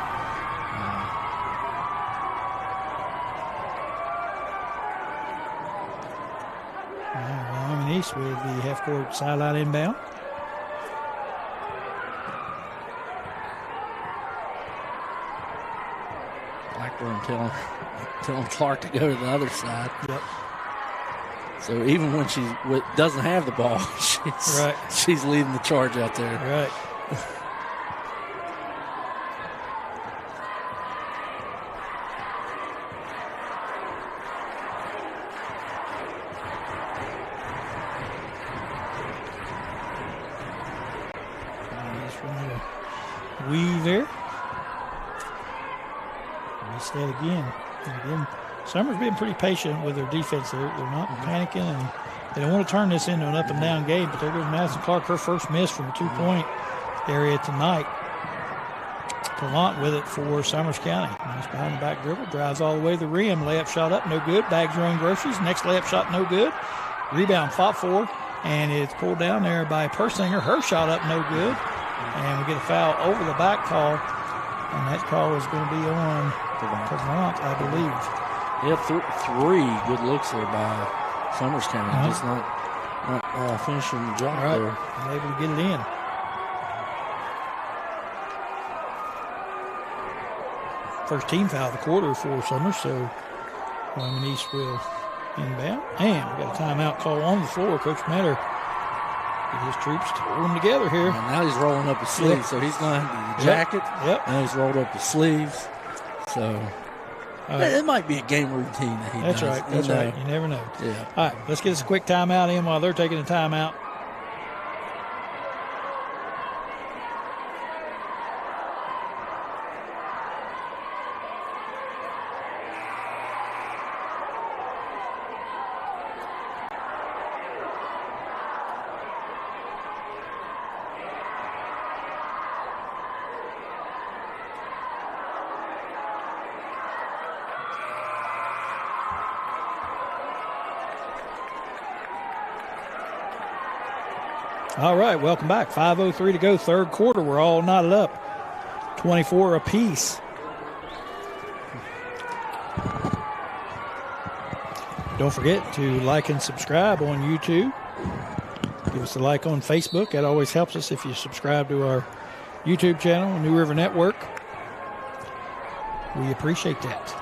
Wyoming East with the half-court sideline inbound. Blackburn telling Clark to go to the other side. Yep. So even when she doesn't have the ball, she's leading the charge out there. Right. Weave there. Reset again. And again, Summers being pretty patient with their defense. They're not panicking, and they don't want to turn this into an up and down game. But there goes Madison Clark, her first miss from the 2-point area tonight. Pavant with it for Summers County. Nice behind the back dribble, drives all the way to the rim. Layup shot up, no good. Bags her own groceries. Next layup shot, no good. Rebound fought for, and it's pulled down there by Persinger. Her shot up, no good. And we get a foul over the back call, and that call is going to be on Pavant, I believe. Yeah, three good looks there by Summers County. Just not finishing the job there. And able to get it in. First team foul of the quarter for Summers, so Wyoming East will inbound. And we got a timeout call on the floor. Coach Matter get his troops to hold them together here. And now he's rolling up his sleeves, so he's going to the jacket. Yep. Now he's rolled up his sleeves. So it might be a game routine that he does. That's right. You never know. Yeah. All right, let's get us a quick timeout in while they're taking a timeout. All right, welcome back. 5:03 to go, third quarter. We're all knotted up. 24 apiece. Don't forget to like and subscribe on YouTube. Give us a like on Facebook. That always helps us if you subscribe to our YouTube channel, New River Network. We appreciate that.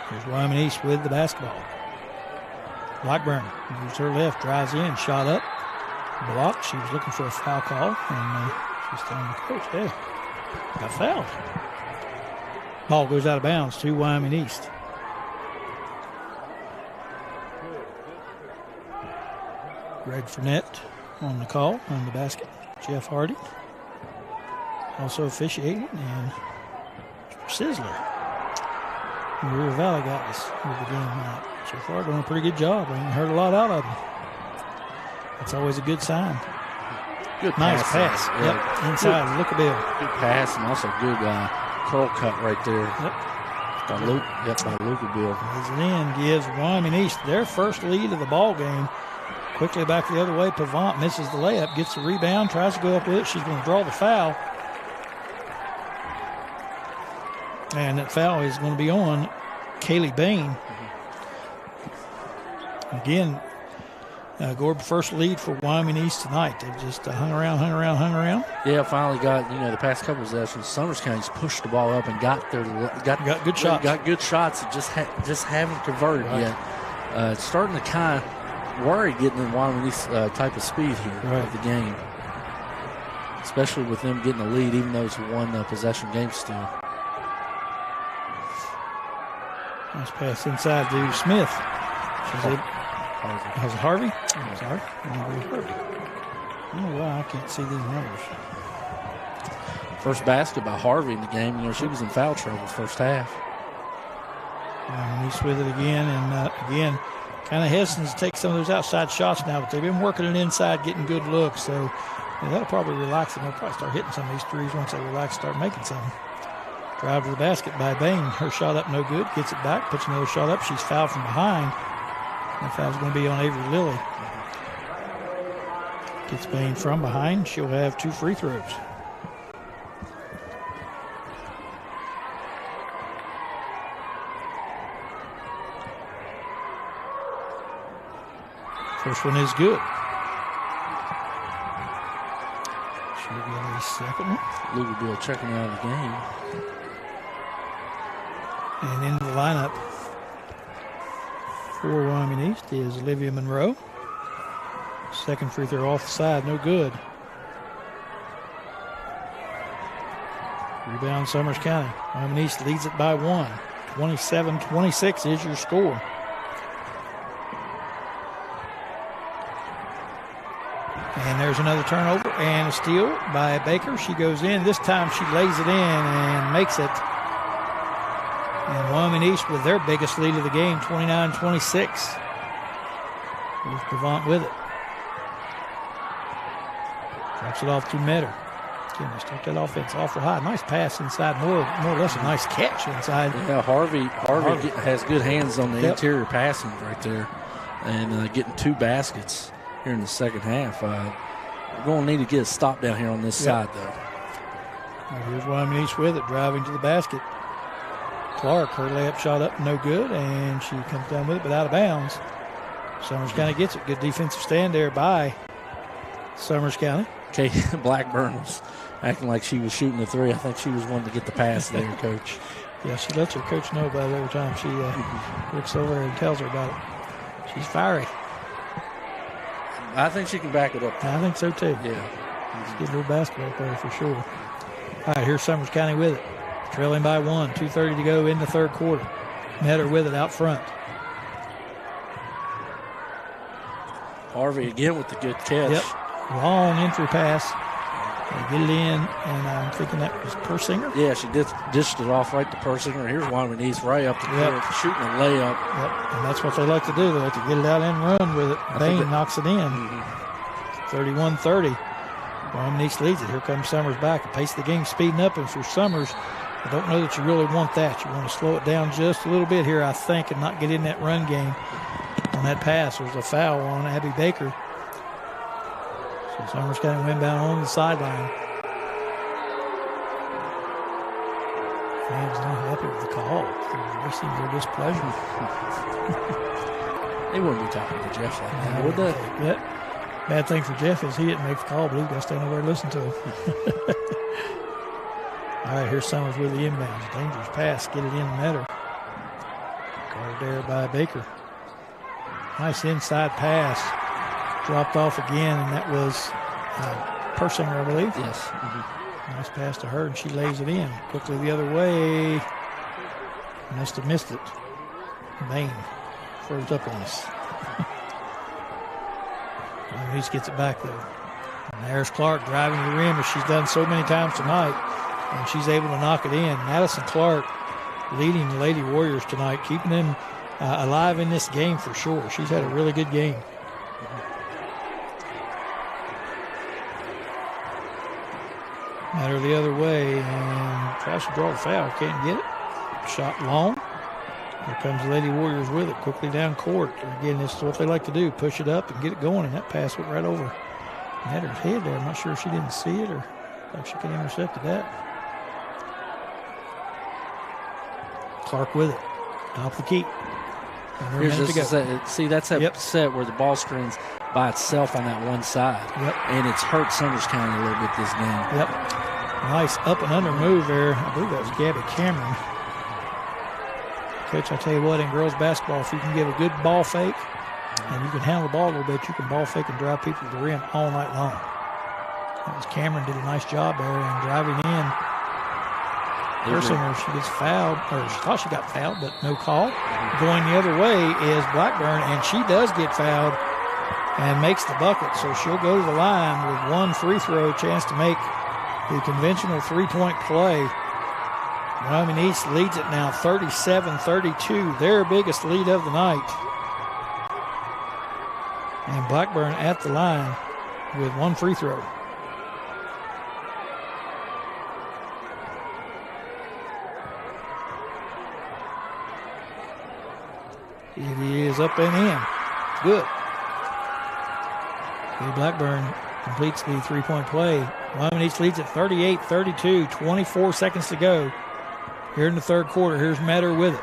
Here's Wyoming East with the basketball. Blackburn moves her left, drives in, shot up. Blocked. She was looking for a foul call, and she's telling the coach, hey, got fouled. Ball goes out of bounds to Wyoming East. Greg Fournette on the call on the basket. Jeff Hardy also officiating, and Sizzler. The River Valley guys with the game tonight. So far doing a pretty good job. I ain't heard a lot out of them. That's always a good sign. Good nice pass. Yeah. Yep. Inside, look a bill. Good pass and also good curl cut right there. Yep. By Luca Bill. As it in, gives Wyoming East their first lead of the ball game. Quickly back the other way. Pavant misses the layup, gets the rebound, tries to go up with it. She's going to draw the foul. And that foul is going to be on Kaylee Bain. Again, Gorb first lead for Wyoming East tonight. They've just hung around. Yeah, finally got, the past couple of sessions, Summers County's pushed the ball up and got good shots. Got good shots that just haven't converted yet. It's starting to kind of worry getting in Wyoming East type of speed here of the game. Especially with them getting the lead, even though it's a one possession game still. Nice pass inside to Smith. Has Harvey? I'm sorry. I don't know why I can't see these numbers. First basket by Harvey in the game. She was in foul trouble first half. East with it again, and again, kind of hesitant to take some of those outside shots now, but they've been working it inside, getting good looks, so that'll probably relax them. They'll probably start hitting some of these threes once they relax, start making some. Drive to the basket by Bain. Her shot up no good. Gets it back. Puts another shot up. She's fouled from behind. That foul's going to be on Avery Lilly. Gets Bain from behind. She'll have 2 free throws. First one is good. She'll get a second one. Louisville checking out of the game. And into the lineup for Wyoming East is Olivia Monroe. Second free throw off the side, no good. Rebound Summers County. Wyoming East leads it by 1. 27-26 is your score. And there's another turnover and a steal by Baker. She goes in. This time she lays it in and makes it. And Wyoming East with their biggest lead of the game, 29-26. Here's Pavant with it. Drops it off to Metter. Again, they start that offense awful high. Nice pass inside, more or less a nice catch inside. Yeah, Harvey has good hands on the interior passing right there, and getting 2 baskets here in the second half. We're going to need to get a stop down here on this side, though. Right, here's Wyoming East with it, driving to the basket. Clark, her layup shot up, no good, and she comes down with it, but out of bounds. Summers County gets it. Good defensive stand there by Summers County. Okay, Blackburn was acting like she was shooting the 3. I think she was wanting to get the pass there, Coach. Yeah, she lets her coach know about it every time she looks over and tells her about it. She's fiery. I think she can back it up. I think so, too. Yeah. She's a good little basketball player for sure. All right, here's Summers County with it. Trailing by 1, 2:30 to go in the third quarter. Metter with it out front. Harvey again with the good catch. Yep. Long entry pass. They get it in, and I'm thinking that was Persinger. Yeah, she dished it off right to Persinger. Here's Wyoming East right up the court, shooting a layup. Yep, and that's what they like to do. They like to get it out and run with it. Bain knocks it in. 31-30. Wyoming East leads it. Here comes Summers back. The pace of the game speeding up, and for Summers, I don't know that you really want that. You want to slow it down just a little bit here, I think, and not get in that run game on that pass. There's a foul on Abby Baker. So Summers County went down on the sideline. Fans not happy with the call. They're voicing their displeasure. They wouldn't be talking to Jeff like that, would they? Yeah. Bad thing for Jeff is he didn't make the call, but he's got to stand over there and listen to him. All right, here's Summers with the inbounds. Dangerous pass. Get it in Metter. Guarded there by Baker. Nice inside pass. Dropped off again, and that was Persinger, I believe. Yes. Mm-hmm. Nice pass to her, and she lays it in. Quickly the other way. Must have missed it. Bain froze up on us. He gets it back, though. And there's Clark driving to the rim, as she's done so many times tonight, and she's able to knock it in. Madison Clark leading the Lady Warriors tonight, keeping them alive in this game for sure. She's had a really good game. Matter the other way, and tries to draw the foul. Can't get it. Shot long. Here comes the Lady Warriors with it. Quickly down court. Again, this is what they like to do. Push it up and get it going, and that pass went right over Matter's head there. I'm not sure if she didn't see it or if she could have intercepted that. Clark with it. Top of the key. Here's this set. See, that's that set where the ball screens by itself on that one side. Yep. And it's hurt Summers County a little bit this game. Yep. Nice up and under move there. I believe that was Gabby Cameron. Coach, I tell you what, in girls basketball, if you can give a good ball fake and you can handle the ball a little bit, you can ball fake and drive people to the rim all night long. That was Cameron did a nice job there and driving in. Persinger, she gets fouled, or she thought she got fouled, but no call. Going the other way is Blackburn, and she does get fouled and makes the bucket. So she'll go to the line with one free throw chance to make the conventional three-point play. Wyoming East leads it now 37-32, their biggest lead of the night. And Blackburn at the line with one free throw. It is up and in. Good. Katie Blackburn completes the three-point play. Wyoming East leads at 38-32, 24 seconds to go here in the third quarter. Here's Metter with it.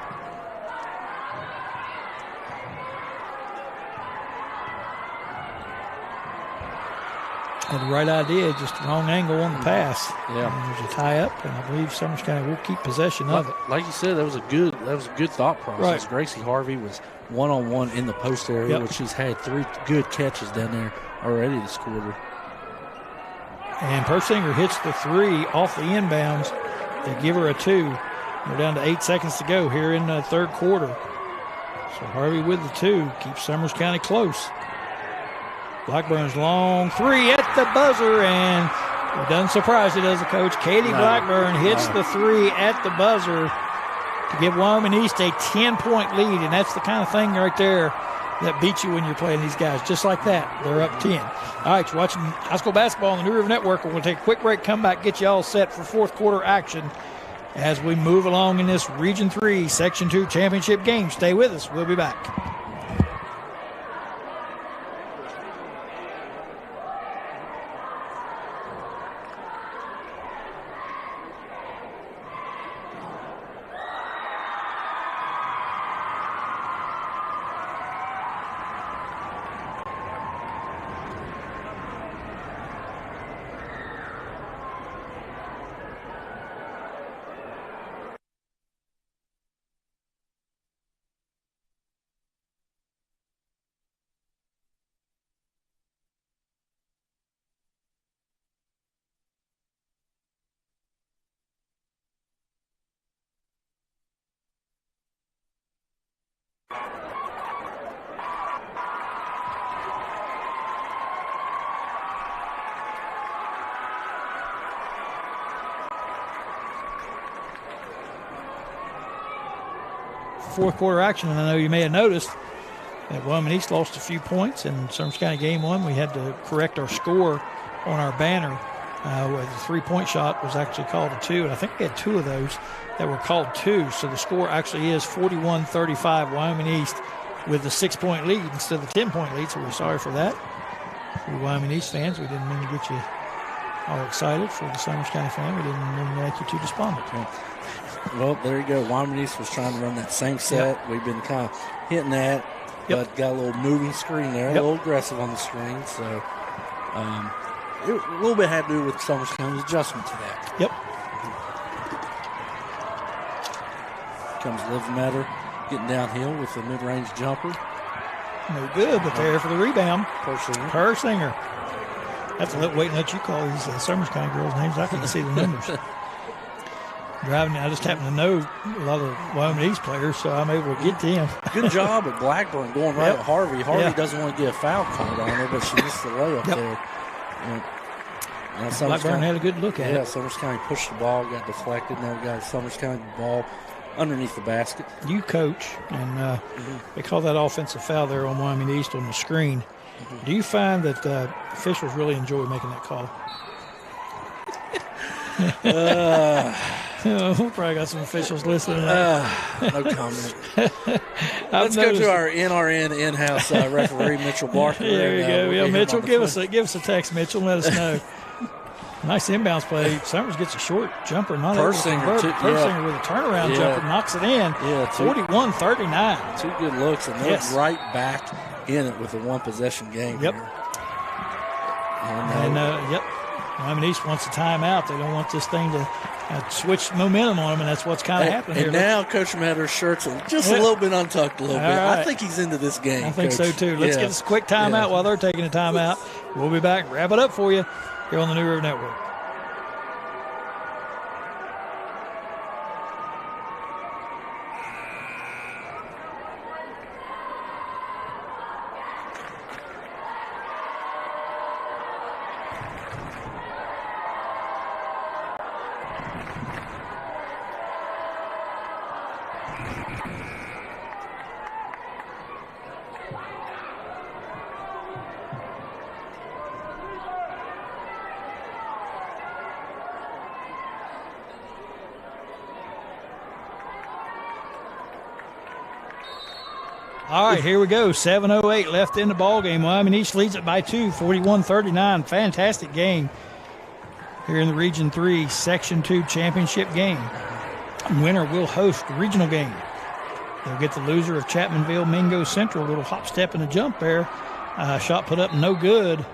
Had the right idea, just the wrong angle on the pass. Yeah. And there's a tie-up, and I believe Summers County will keep possession of it. Like you said, that was a good thought process. Right. Gracie Harvey was one-on-one in the post area, which she's had 3 good catches down there already this quarter. And Persinger hits the 3 off the inbounds. They give her a 2. We're down to 8 seconds to go here in the third quarter. So Harvey with the 2 keeps Summers County close. Blackburn's long 3 at the buzzer, and it doesn't surprise you, does it, Coach? Katie Blackburn hits the 3 at the buzzer to give Wyoming East a 10-point lead, and that's the kind of thing right there that beats you when you're playing these guys. Just like that, they're up 10. All right, you're watching high school basketball on the New River Network. We're going to take a quick break, come back, get you all set for fourth quarter action as we move along in this Region 3 Section 2 championship game. Stay with us. We'll be back. Fourth quarter action, and I know you may have noticed that Wyoming East lost a few points in Summers County game 1. We had to correct our score on our banner where the three-point shot was actually called a 2, and I think we had 2 of those that were called 2, so the score actually is 41-35 Wyoming East with the 6-point lead instead of the 10-point lead, so we're sorry for that. For the Wyoming East fans, we didn't mean to get you all excited. For the Summers County fan, we didn't mean to make you too despondent. Well, there you go. Wyoming East was trying to run that same set. We've been kind of hitting that, but got a little moving screen there, a little aggressive on the screen. So a little bit had to do with Summers County's adjustment to that. Yep. Comes Liv Metter getting downhill with a mid-range jumper. No good, but there for the rebound. Persinger. I have to wait and let you call these Summers County girls' names. I couldn't see the numbers. Driving, I just happen to know a lot of Wyoming East players, so I'm able to get them. Good job at Blackburn going right at Harvey. Harvey doesn't want to get a foul called on her, but she missed the layup there. And Blackburn had a good look at it. Yeah, Summers County pushed the ball, got deflected. Now we got Summers County ball underneath the basket. You coach, and they call that offensive foul there on Wyoming East on the screen. Do you find that officials really enjoy making that call? We probably got some officials listening. No comment. Let's go to our NRN in-house referee, Mitchell Barker. There you go. Yeah, Mitchell, give us a text, Mitchell, and let us know. Nice inbounds play. Summers gets a short jumper. Persinger with a turnaround jumper knocks it in. Yeah, 41-39. 2 good looks, and they're right back in it with a one-possession game. Yep. Here. And Wyoming East wants a timeout. They don't want this thing to switch momentum on them, and that's what's kind of happening here. And now Coach Matter's shirt's just a little bit untucked a little bit. Right. I think he's into this game, I think Coach. so, too. Let's get us a quick timeout while they're taking a timeout. We'll be back and wrap it up for you here on the New River Network. All right, here we go. 7:08 left in the ball game. Wyoming East leads it by 2, 41-39. Fantastic game here in the Region 3 Section 2 championship game. Winner will host the regional game. They'll get the loser of Chapmanville Mingo Central. A little hop, step, and a jump there. Shot put up no good.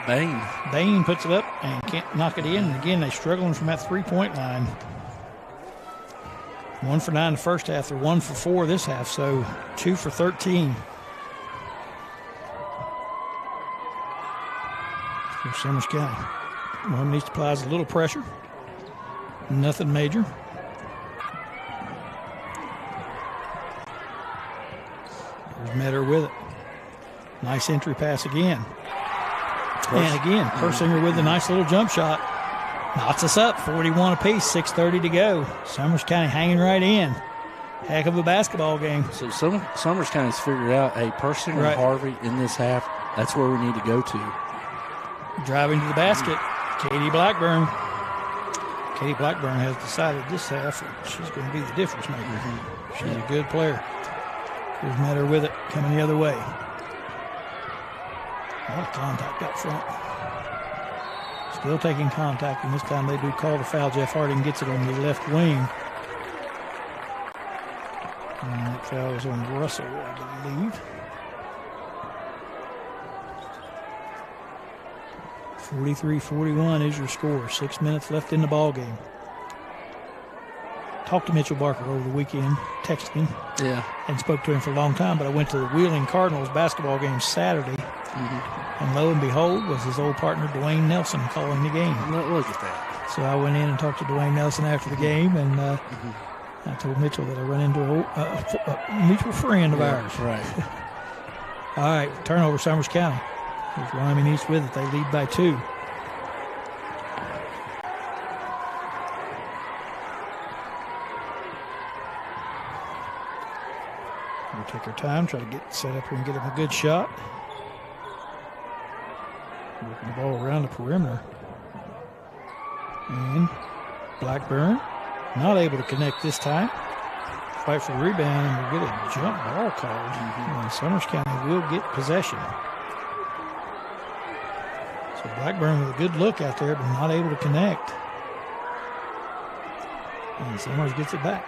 Bain. Bain puts it up and can't knock it in. And again, they're struggling from that three-point line. 1 for 9 the first half. They're 1 for 4 this half, so 2 for 13. For Summers County. Wyoming East applies a little pressure. Nothing major. There's Metter with it. Nice entry pass again. And again, Persinger with a nice little jump shot. Knots us up, 41 apiece, 6:30 to go. Summers County hanging right in. Heck of a basketball game. So Summers County's figured out, hey, Persinger and Harvey in this half, that's where we need to go to. Driving to the basket, Katie Blackburn. Katie Blackburn has decided this half she's going to be the difference maker. She's a good player. Here's Metter with it, coming the other way. A lot of contact up front. Still taking contact, and this time they do call the foul. Jeff Harding gets it on the left wing. And that foul is on Russell, I believe. 43-41 is your score. 6 minutes left in the ball game. Talked to Mitchell Barker over the weekend, texted him. Yeah. And spoke to him for a long time, but I went to the Wheeling Cardinals basketball game Saturday. And lo and behold, was his old partner Dwayne Nelson calling the game. Look at that. So I went in and talked to Dwayne Nelson after the game, and I told Mitchell that I run into a mutual friend of ours. Right. All right, turnover, Summers County. There's Wyoming East with it. They lead by 2. We'll take our time, try to get set up here and get him a good shot. Working the ball around the perimeter. And Blackburn not able to connect this time. Fight for the rebound, and we'll get a jump ball called. And Summers County will get possession. So Blackburn with a good look out there, but not able to connect. And Summers gets it back.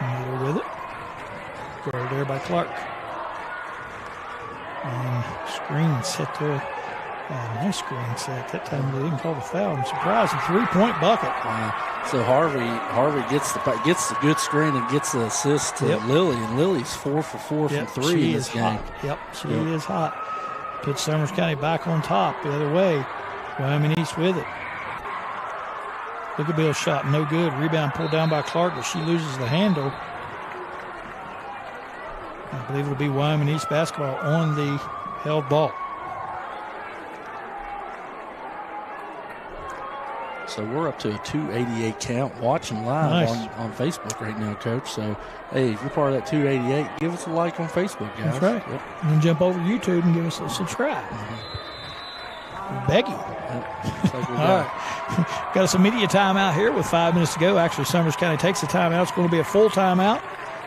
Meter with it. Guard there by Clark. And screen set there. Nice screen set. That time they didn't call the foul. I'm surprised. A 3-point bucket. So Harvey gets the good screen and gets the assist to Lily, and Lily's 4 for 4 from 3 in this game. Hot. Yep, she is hot. Puts Summers County back on top the other way. Wyoming East with it. Look at Bill's shot, no good. Rebound pulled down by Clark, but she loses the handle. I believe it'll be Wyoming East basketball on the held ball. So we're up to a 288 count watching live on Facebook right now, Coach. So, hey, if you're part of that 288, give us a like on Facebook, guys. That's right. Yep. And then jump over to YouTube and give us a subscribe. Becky. Like all right. Got us a media timeout here with 5 minutes to go. Actually, Summers County takes a timeout. It's going to be a full timeout.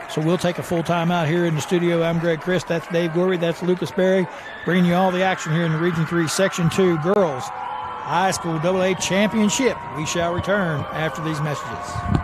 So we'll take a full timeout here in the studio. I'm Greg Christ. That's Dave Gorby. That's Lucas Berry. Bringing you all the action here in the Region 3 Section 2 Girls High School AA Championship. We shall return after these messages.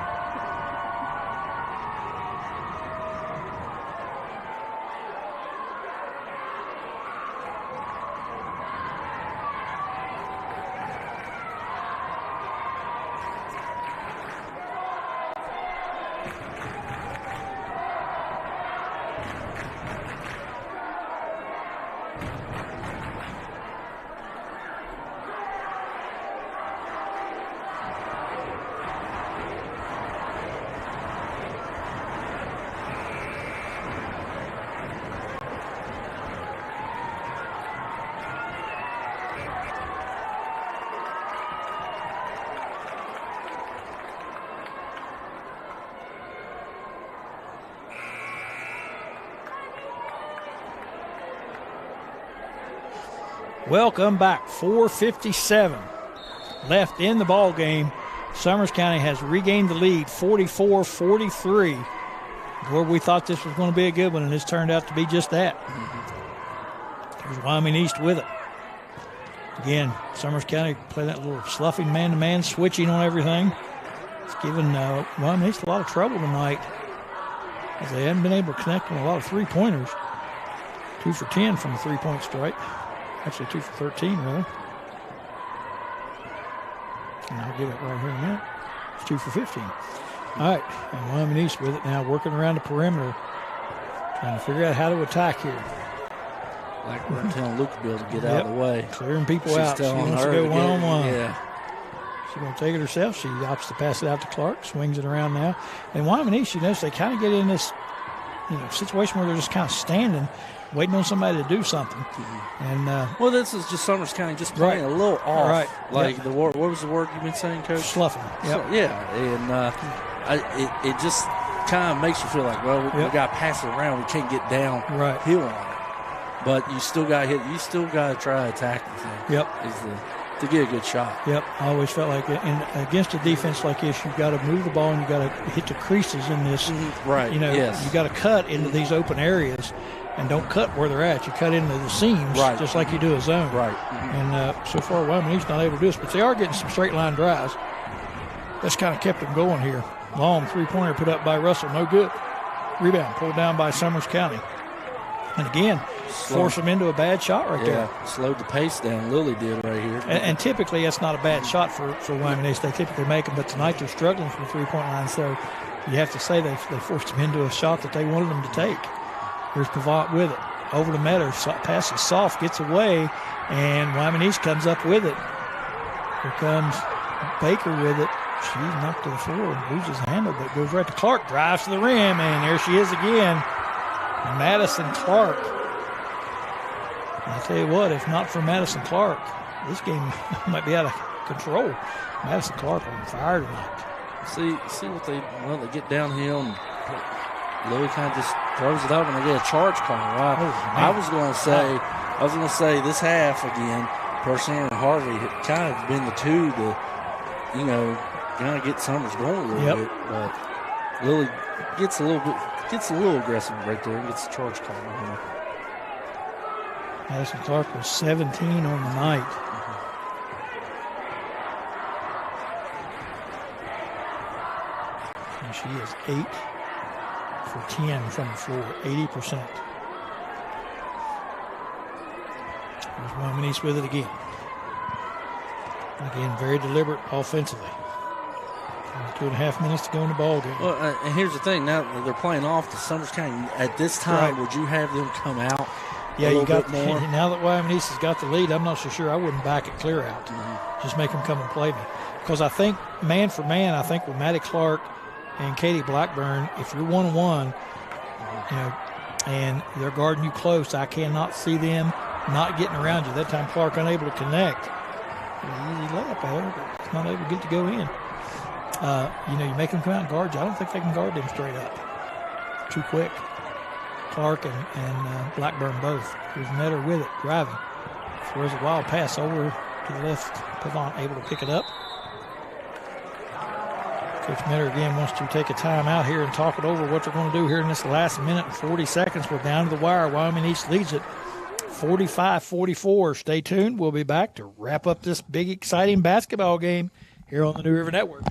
Welcome back. 4:57 left in the ball game. Summers County has regained the lead, 44-43. Where we thought this was going to be a good one, and it's turned out to be just that. There's Wyoming East with it. Again, Summers County play that little sloughing man-to-man, switching on everything. It's given Wyoming East a lot of trouble tonight, as they haven't been able to connect on a lot of three-pointers. 2 for 10 from the three-point strike. Actually, 2 for 13, really. And I'll get it right here in a minute. It's 2 for 15. All right, and Wyoming East with it now, working around the perimeter, trying to figure out how to attack here. Like we're telling Lucasville to get out of the way. Clearing people out. She wants to go one-on-one. Yeah. She's going to take it herself. She opts to pass it out to Clark, swings it around now. And Wyoming East, you notice they kind of get in this situation where they're just kind of standing, waiting on somebody to do something. And well, this is just Summers County just playing a little off. Right. Like the word, what was the word you've been saying, Coach? Sloughing. Yep. So, yeah, and it just kind of makes you feel like, well, we got to pass it around. We can't get down hill on it. But you still got to hit. You still got to try to attack the thing. Yep. To get a good shot. Yep. I always felt like and against a defense like this, you've got to move the ball and you've got to hit the creases in this. Right. You've got to cut into these open areas and don't cut where they're at. You cut into the seams just like you do a zone. Right. And so far, Wyoming East not able to do this, but they are getting some straight line drives. That's kind of kept them going here. Long three-pointer put up by Russell. No good. Rebound pulled down by Summers County. And again, force them into a bad shot right there. Slowed the pace down. Lily did right here. And typically that's not a bad shot for Wyoming East. They typically make them, but tonight they're struggling from the three-point line. So you have to say they forced them into a shot that they wanted them to take. Here's Pavant with it. Over to Meadows. Passes soft, gets away, and Wyoming East comes up with it. Here comes Baker with it. She's knocked to the floor and loses the handle, but goes right to Clark. Drives to the rim, and there she is again. Madison Clark. And I tell you what, if not for Madison Clark, this game might be out of control. Madison Clark on fire tonight. See what they get downhill and Lily kind of just throws it up and they get a charge call. I was going to say this half again. Personally, and Harvey kind of been the two to, kind of get Summers going a little bit, but Lily gets a little aggressive right there and gets a charge call on him. Madison Clark was 17 on the night. And she is 8 for 10 from the floor, 80%. There's Wyoming East with it again. Again, very deliberate offensively. 2.5 minutes to go in the ball game. Well, and here's the thing: now that they're playing off the Summers County. At this time, would you have them come out? Yeah, you got more. Now that Wyoming East has got the lead, I'm not so sure I wouldn't back it clear out. Just make them come and play me, because I think man for man, I think with Maddie Clark and Katie Blackburn, if you're 1-on-1, and they're guarding you close, I cannot see them not getting around you. That time Clark unable to connect. Easy layup there, but it's not able to get to go in. You make them come out and guard you. I don't think they can guard them straight up. Too quick. Clark and Blackburn both. Here's Metter with it, driving. Throws a wild pass over to the left. Pavant able to pick it up. Coach Metter again wants to take a time out here and talk it over what they're going to do here in this last minute and 40 seconds. We're down to the wire. Wyoming East leads it 45-44. Stay tuned. We'll be back to wrap up this big, exciting basketball game here on the New River Network.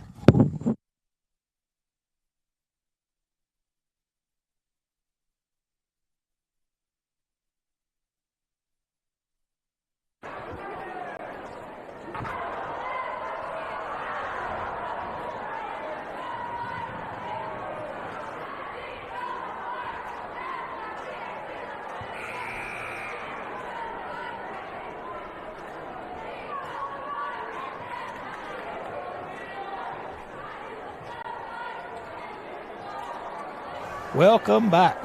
Welcome back.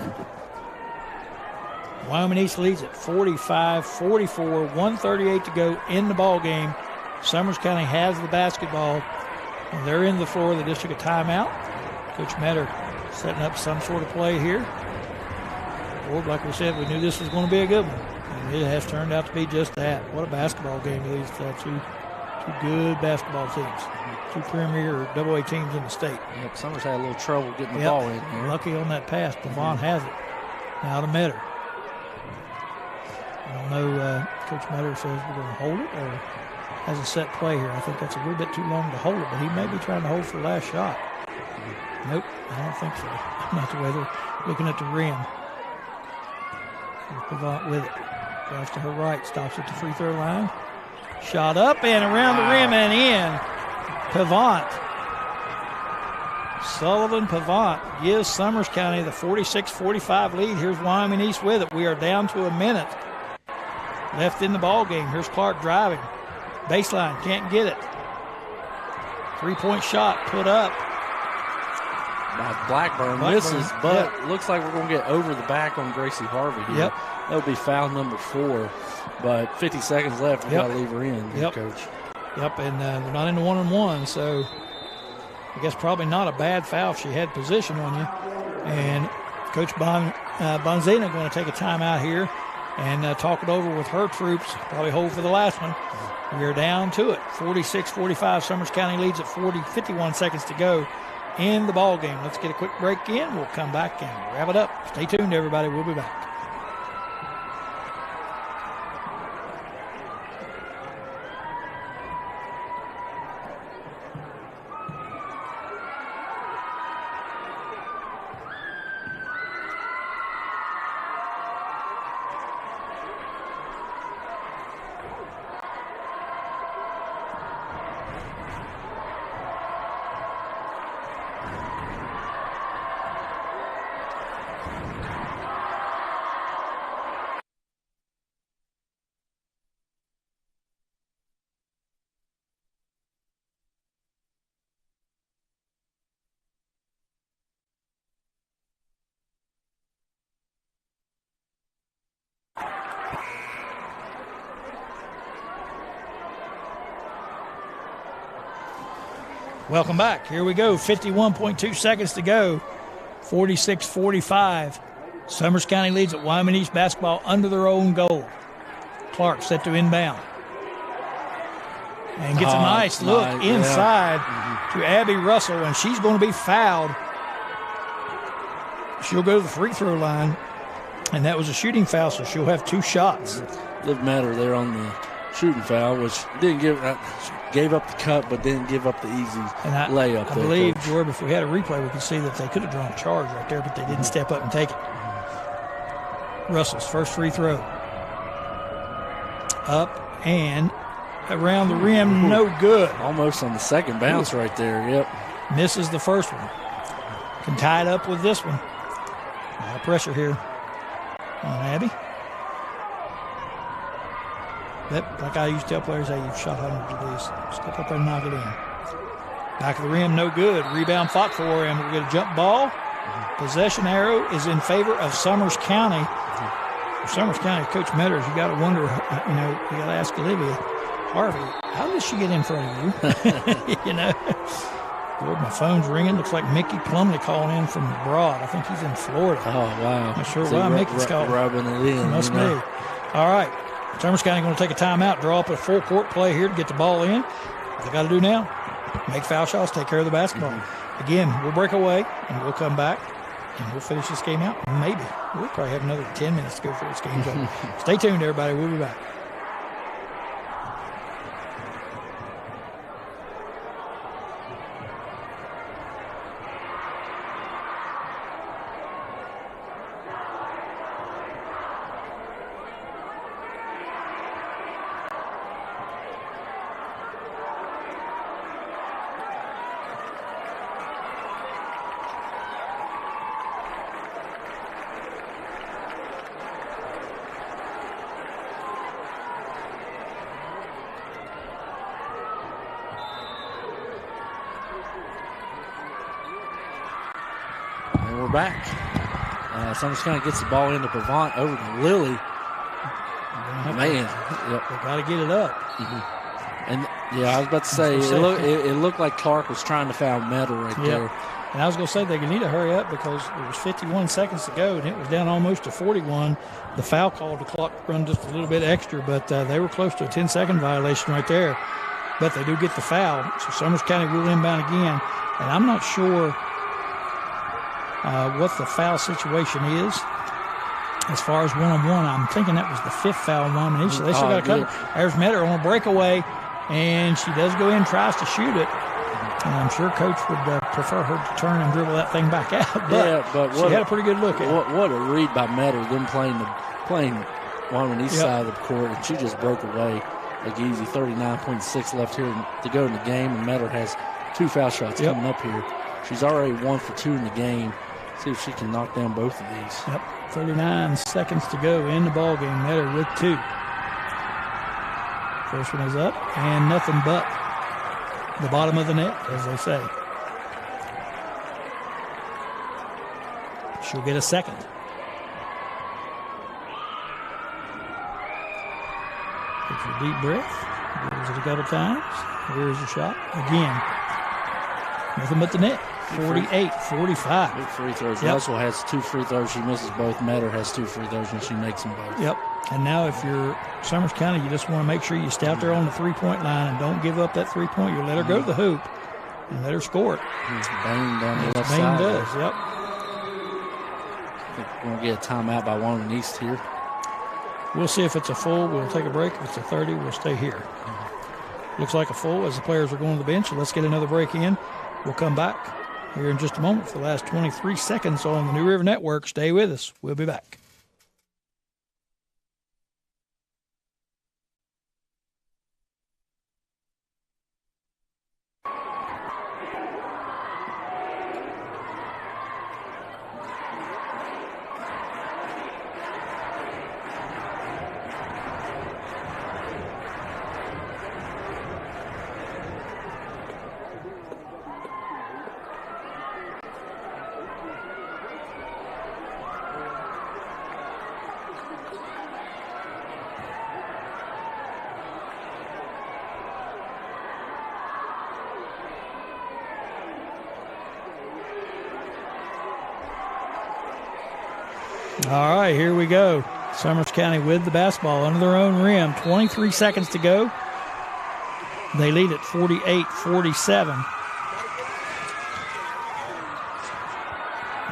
Wyoming East leads at 45-44, 1:38 to go in the ball game. Summers County has the basketball. And they're in the floor. They just took a timeout. Coach Metter setting up some sort of play here. Lord, like we said, we knew this was going to be a good one. And it has turned out to be just that. What a basketball game these two Two good basketball teams. Two premier AA teams in the state. Yep, Summers had a little trouble getting the ball in here. Lucky on that pass. Pavant has it. Now to Metter. I don't know. Coach Metter says we're going to hold it or has a set play here. I think that's a little bit too long to hold it, but he may be trying to hold for the last shot. Nope, I don't think so. Not the way they're looking at the rim. Here's Pavant with it. Drives to her right, stops at the free throw line. Shot up and around the rim and in. Pavant. Sullivan Pavant gives Summers County the 46-45 lead. Here's Wyoming East with it. We are down to a minute left in the ball game. Here's Clark driving. Baseline, can't get it. 3-point shot put up. Blackburn misses, but looks like we're going to get over the back on Gracie Harvey here. Yep. That would be foul number 4, but 50 seconds left. We've got to leave her in, Coach. Yep, and they're not in the 1-on-1, so I guess probably not a bad foul if she had position on you. And Coach Bonzina going to take a timeout here and talk it over with her troops, probably hold for the last one. We are down to it, 46-45. Summers County leads at 51 seconds to go in the ball game. Let's get a quick break in. We'll come back and wrap it up. Stay tuned, everybody. We'll be back. Welcome back. Here we go. 51.2 seconds to go. 46-45. Summers County leads at Wyoming East basketball under their own goal. Clark set to inbound. And gets a nice look inside to Abby Russell, and she's going to be fouled. She'll go to the free throw line, and that was a shooting foul, so she'll have 2 shots. Liv Matter there on the shooting foul, which didn't gave up the cut, but didn't give up the easy layup. I believe, Jordan, if we had a replay, we could see that they could have drawn a charge right there, but they didn't step up and take it. Russell's first free throw. Up and around the rim, no good. Almost on the second bounce right there, yep. Misses the first one. Can tie it up with this one. A lot of pressure here on Abby. That, like I used to tell players, hey, you've shot hundreds of these. Step up there and knock it in. Back of the rim, no good. Rebound fought for, and we'll get a jump ball. Possession arrow is in favor of Summers County. For Summers County, Coach Metters, you got to wonder, you got to ask Olivia Harvey, how did she get in front of you? Lord, my phone's ringing. Looks like Mickey Plumley calling in from abroad. I think he's in Florida. Oh, wow. Not sure why Mickey's calling. Rubbing it in. Must be. All right. Summers County going to take a timeout, draw up a full court play here to get the ball in. What they got to do now, make foul shots, take care of the basketball. Again, we'll break away, and we'll come back, and we'll finish this game out. Maybe. We'll probably have another 10 minutes to go before this game's over. Stay tuned, everybody. We'll be back. Back. Summers County gets the ball into Pavant over to Lily. Man, they got to get it up. And I was about to say, it looked like Clark was trying to foul Metter right there. And I was going to say they need to hurry up because there was 51 seconds to go, and it was down almost to 41. The foul called the clock run just a little bit extra, but they were close to a 10-second violation right there. but they do get the foul. So Summers County will inbound again. And I'm not sure what the foul situation is. As far as one-on-one, I'm thinking that was the 5th foul on Wyoming East. So they still got to cover. There's Metter on a breakaway, and she does go in, tries to shoot it. And I'm sure Coach would prefer her to turn and dribble that thing back out. But she had a pretty good look at it. What a read by Metter, them playing Wyoming East side of the court, and she just broke away like easy. 39.6 left here to go in the game, and Metter has 2 foul shots coming up here. She's already 1 for 2 in the game. See if she can knock down both of these. Yep, 39 seconds to go in the ball game. Metter with 2. First one is up, and nothing but the bottom of the net, as they say. She'll get a second. Take a deep breath. Gives it a couple times. Here's the shot. Again. Nothing but the net. 48-45. Big free throws. Russell has 2 free throws. She misses both. Metter has 2 free throws, and she makes them both. Yep. And now if you're Summers County, you just want to make sure you stay out there on the three-point line and don't give up that three-point. You let her go to the hoop and let her score it. Bang down the left side. Bang does, yep. I think we're going to get a timeout by Wyoming East here. We'll see if it's a full. We'll take a break. If it's a 30, we'll stay here. Looks like a full as the players are going to the bench. So let's get another break in. We'll come back here in just a moment for the last 23 seconds on the New River Network. Stay with us. We'll be back. All right, here we go. Summers County with the basketball under their own rim. 23 seconds to go. They lead at 48-47.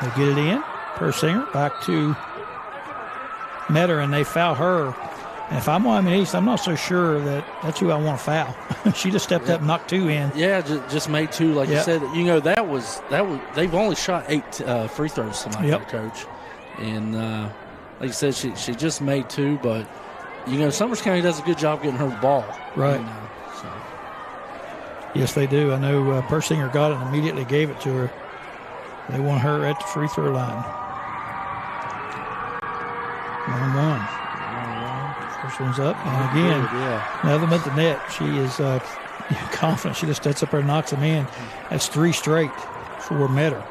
They get it in. Persinger back to Metter, and they foul her. And if I'm Wyoming East, I'm not so sure that that's who I want to foul. She just stepped up and knocked 2 in. Yeah, just made 2, like you said. You know, that was they've only shot 8 free throws tonight, Coach. And like you said, she just made 2, but you know Summers County does a good job getting her the ball. Right. You know, so. Yes, they do. I know Persinger got it and immediately gave it to her. They want her at the free throw line. 1-1. First one's up, and again, nothing but the net. She is confident. She just sets up there and knocks them in. That's 3 straight for Metter.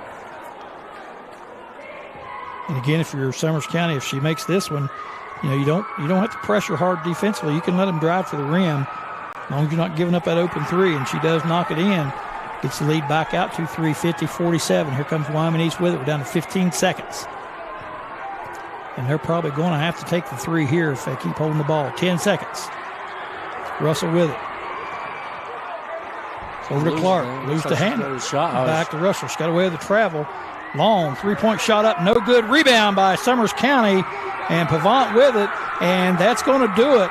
And again, if you're Summers County, if she makes this one, you know you don't have to pressure hard defensively. You can let them drive to the rim, as long as you're not giving up that open 3. And she does knock it in. Gets the lead back out to 50-47. Here comes Wyoming East with it. We're down to 15 seconds. And they're probably going to have to take the 3 here if they keep holding the ball. 10 seconds. Russell with it. Over to Clark. Lose the handle. Back to Russell. She got away with the travel. Long three-point shot up. No good. Rebound by Summers County. And Pavant with it. And that's going to do it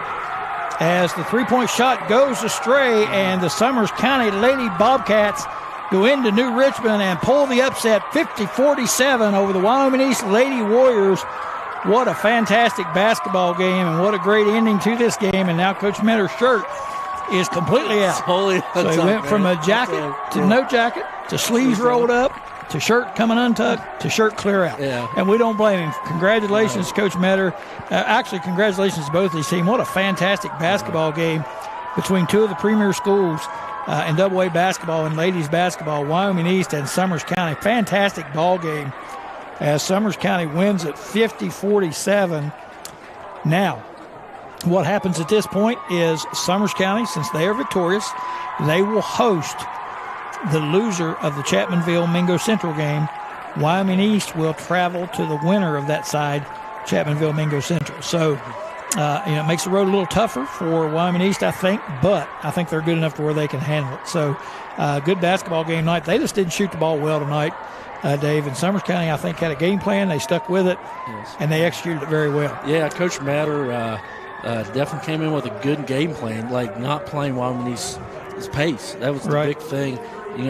as the three-point shot goes astray. And the Summers County Lady Bobcats go into New Richmond and pull the upset 50-47 over the Wyoming East Lady Warriors. What a fantastic basketball game, and what a great ending to this game. And now Coach Metter's shirt is completely out. So he went from a jacket to no jacket to sleeves rolled up to shirt coming untucked to shirt clear out. Yeah. And we don't blame him. Congratulations, Coach Metter. Actually, congratulations to both these teams. What a fantastic basketball game between 2 of the premier schools in AA basketball and ladies basketball, Wyoming East and Summers County. Fantastic ball game as Summers County wins at 50-47. Now, what happens at this point is Summers County, since they are victorious, they will host the loser of the Chapmanville-Mingo Central game. Wyoming East will travel to the winner of that side, Chapmanville-Mingo Central. So it makes the road a little tougher for Wyoming East, I think, but I think they're good enough to where they can handle it. So good basketball game tonight. They just didn't shoot the ball well tonight, Dave. And Summers County, I think, had a game plan. They stuck with it, and they executed it very well. Yeah, Coach Matter definitely came in with a good game plan, like not playing Wyoming East's pace. That was the big thing,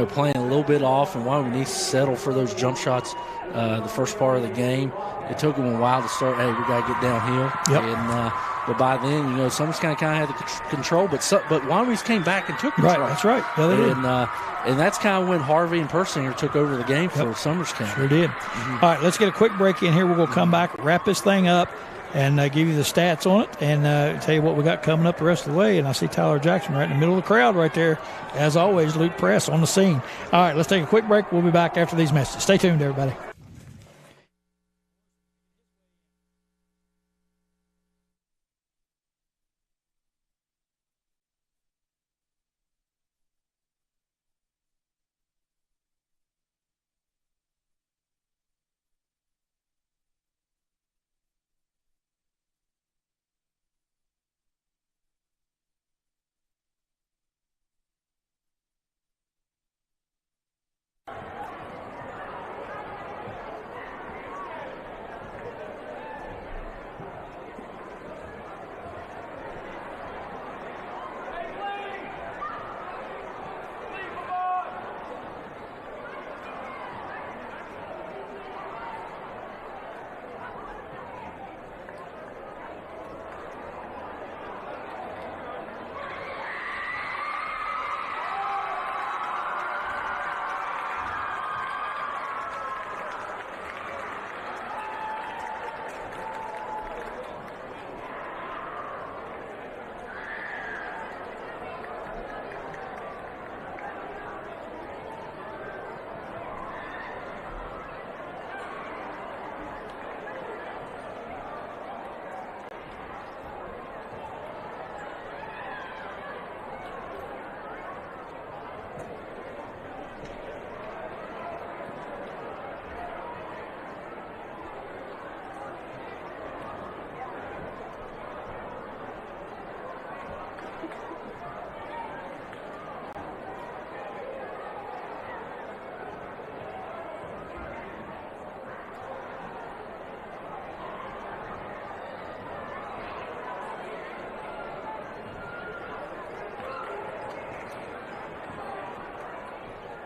playing a little bit off, and Wyoming East settled for those jump shots the first part of the game. It took them a while to start, hey, we got to get downhill. Yep. And but by then, Summers kind of had the control, but Wyoming East came back and took control. Right, that's right. Yeah, they did. And that's kind of when Harvey and Persinger took over the game for Summers County. Sure did. All right, let's get a quick break in here. We're going to come back, wrap this thing up, and give you the stats on it, and tell you what we got coming up the rest of the way. And I see Tyler Jackson right in the middle of the crowd right there. As always, Luke Press on the scene. All right, let's take a quick break. We'll be back after these messages. Stay tuned, everybody.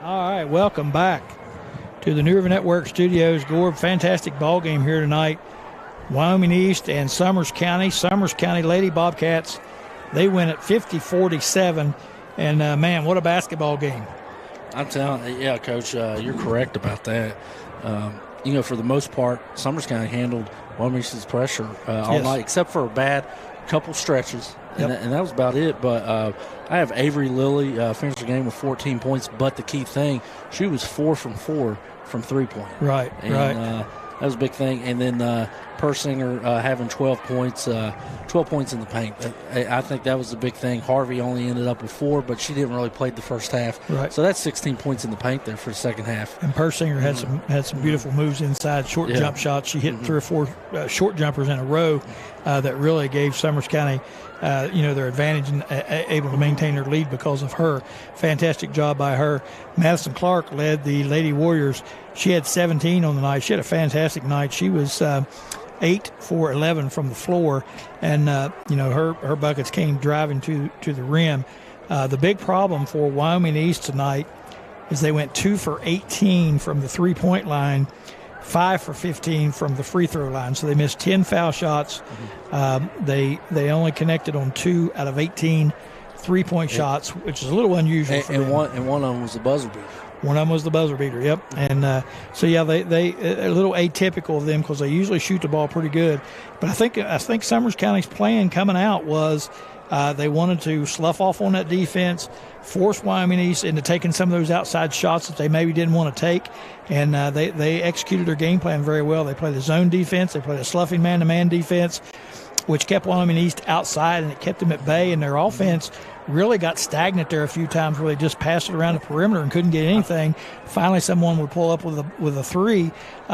All right, welcome back to the New River Network Studios. Gorb, fantastic ball game here tonight. Wyoming East and Summers County. Summers County Lady Bobcats, they win at 50-47. And, man, what a basketball game. I'm telling you, yeah, Coach, you're correct about that. For the most part, Summers County handled Wyoming East's pressure all night, except for a bad couple stretches. Yep. And that was about it. But I have Avery Lilly finished the game with 14 points. But the key thing, she was 4 from 4 from three-point. Right, right. That was a big thing. And then Persinger having 12 points in the paint. I think that was the big thing. Harvey only ended up with 4, but she didn't really play the first half. Right. So that's 16 points in the paint there for the second half. And Persinger had some beautiful moves inside, short jump shots. She hit 3 or 4 short jumpers in a row that really gave Summers County their advantage and able to maintain their lead because of her. Fantastic job by her. Madison Clark led the Lady Warriors. She had 17 on the night. She had a fantastic night. She was 8 for 11 from the floor, and her buckets came driving to the rim. The big problem for Wyoming East tonight is they went 2 for 18 from the 3-point line, 5 for 15 from the free throw line. So they missed 10 foul shots. They only connected on 2 out of 18 3-point shots, which is a little unusual for them. One of them was the buzzer beater. One of them was the buzzer beater, yep. And they a little atypical of them because they usually shoot the ball pretty good. But I think Summers County's plan coming out was they wanted to slough off on that defense, force Wyoming East into taking some of those outside shots that they maybe didn't want to take. And they executed their game plan very well. They played the zone defense. They played a sloughing man-to-man defense, which kept Wyoming East outside, and it kept them at bay. And their offense really got stagnant there a few times where they just passed it around the perimeter and couldn't get anything. Finally, someone would pull up with a three,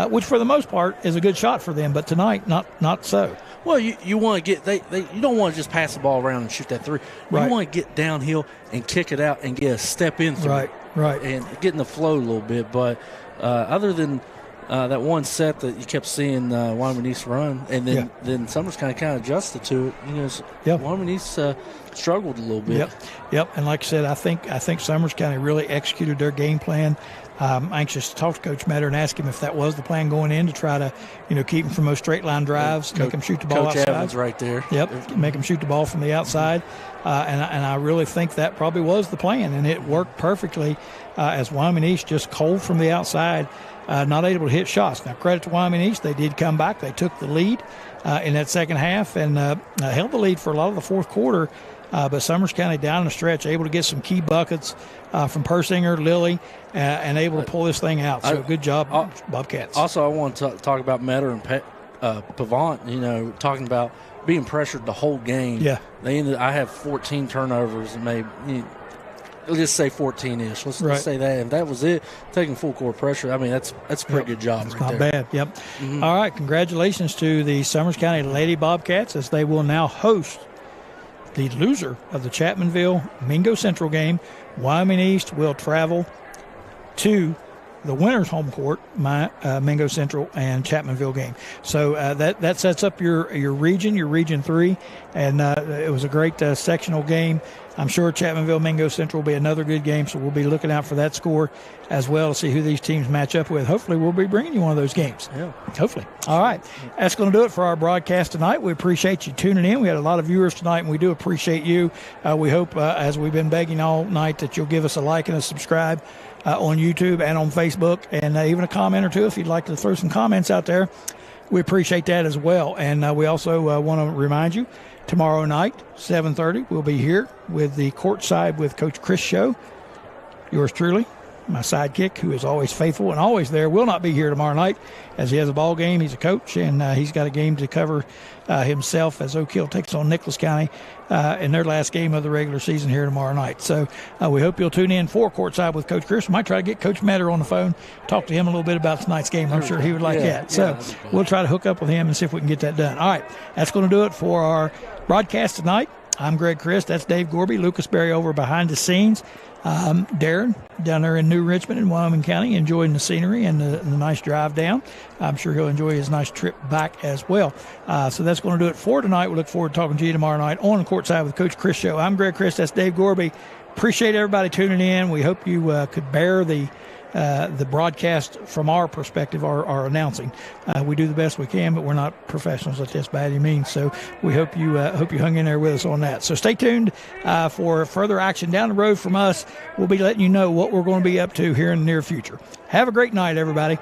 which for the most part is a good shot for them. But tonight, not so. Well, you want to get you don't want to just pass the ball around and shoot that three. You want to get downhill and kick it out and get a step in through. Right. And get in the flow a little bit. But other than that one set that you kept seeing Wyoming East run, and then Summers kind of adjusted to it. Wyoming East struggled a little bit. Yep. And like I said, I think Summers kind of really executed their game plan. I'm anxious to talk to Coach Metter and ask him if that was the plan going in, to try to keep him from those straight line drives, make him shoot the ball outside. Coach Evans right there. Yep, make him shoot the ball from the outside. And I really think that probably was the plan, and it worked perfectly as Wyoming East just cold from the outside, not able to hit shots. Now, credit to Wyoming East. They did come back. They took the lead in that second half and held the lead for a lot of the fourth quarter. But Summers County down the stretch, able to get some key buckets from Persinger, Lilly, and able to pull this thing out. So good job, Bobcats. Also, I want to talk about Metter and Pavant, talking about being pressured the whole game. Yeah. I have 14 turnovers and maybe let's just say 14-ish. Let's say that. If that was it, taking full court pressure, I mean, that's a pretty good job. That's right not there. bad. Yep. Mm-hmm. All right. Congratulations to the Summers County Lady Bobcats, as they will now host the loser of the Chapmanville Mingo Central game. Wyoming East will travel to the winner's home court, Mingo Central and Chapmanville game. So that sets up your region, your Region 3, and it was a great sectional game. I'm sure Chapmanville Mingo Central will be another good game, so we'll be looking out for that score as well to see who these teams match up with. Hopefully we'll be bringing you one of those games. Yeah. Hopefully. All right. That's going to do it for our broadcast tonight. We appreciate you tuning in. We had a lot of viewers tonight, and we do appreciate you. We hope, as we've been begging all night, that you'll give us a like and a subscribe on YouTube and on Facebook, and even a comment or two if you'd like to throw some comments out there. We appreciate that as well. And we also want to remind you, tomorrow night, 7:30, we'll be here with the Courtside with Coach Chris show. Yours truly, my sidekick, who is always faithful and always there, will not be here tomorrow night as he has a ball game. He's a coach, and he's got a game to cover himself as Oak Hill takes on Nicholas County in their last game of the regular season here tomorrow night. So we hope you'll tune in for Courtside with Coach Chris. We might try to get Coach Metter on the phone, talk to him a little bit about tonight's game. I'm sure he would like that. So we'll try to hook up with him and see if we can get that done. All right, that's going to do it for our broadcast tonight. I'm Greg Chris. That's Dave Gorby. Lucas Berry over behind the scenes. Darren down there in New Richmond in Wyoming County, enjoying the scenery and the nice drive down. I'm sure he'll enjoy his nice trip back as well. So that's going to do it for tonight. We look forward to talking to you tomorrow night on the Courtside with Coach Chris show. I'm Greg Chris. That's Dave Gorby. Appreciate everybody tuning in. We hope you could bear the broadcast from our perspective, our announcing. We do the best we can, but we're not professionals at this by any means. So we hope you hung in there with us on that. So stay tuned for further action down the road from us. We'll be letting you know what we're going to be up to here in the near future. Have a great night, everybody.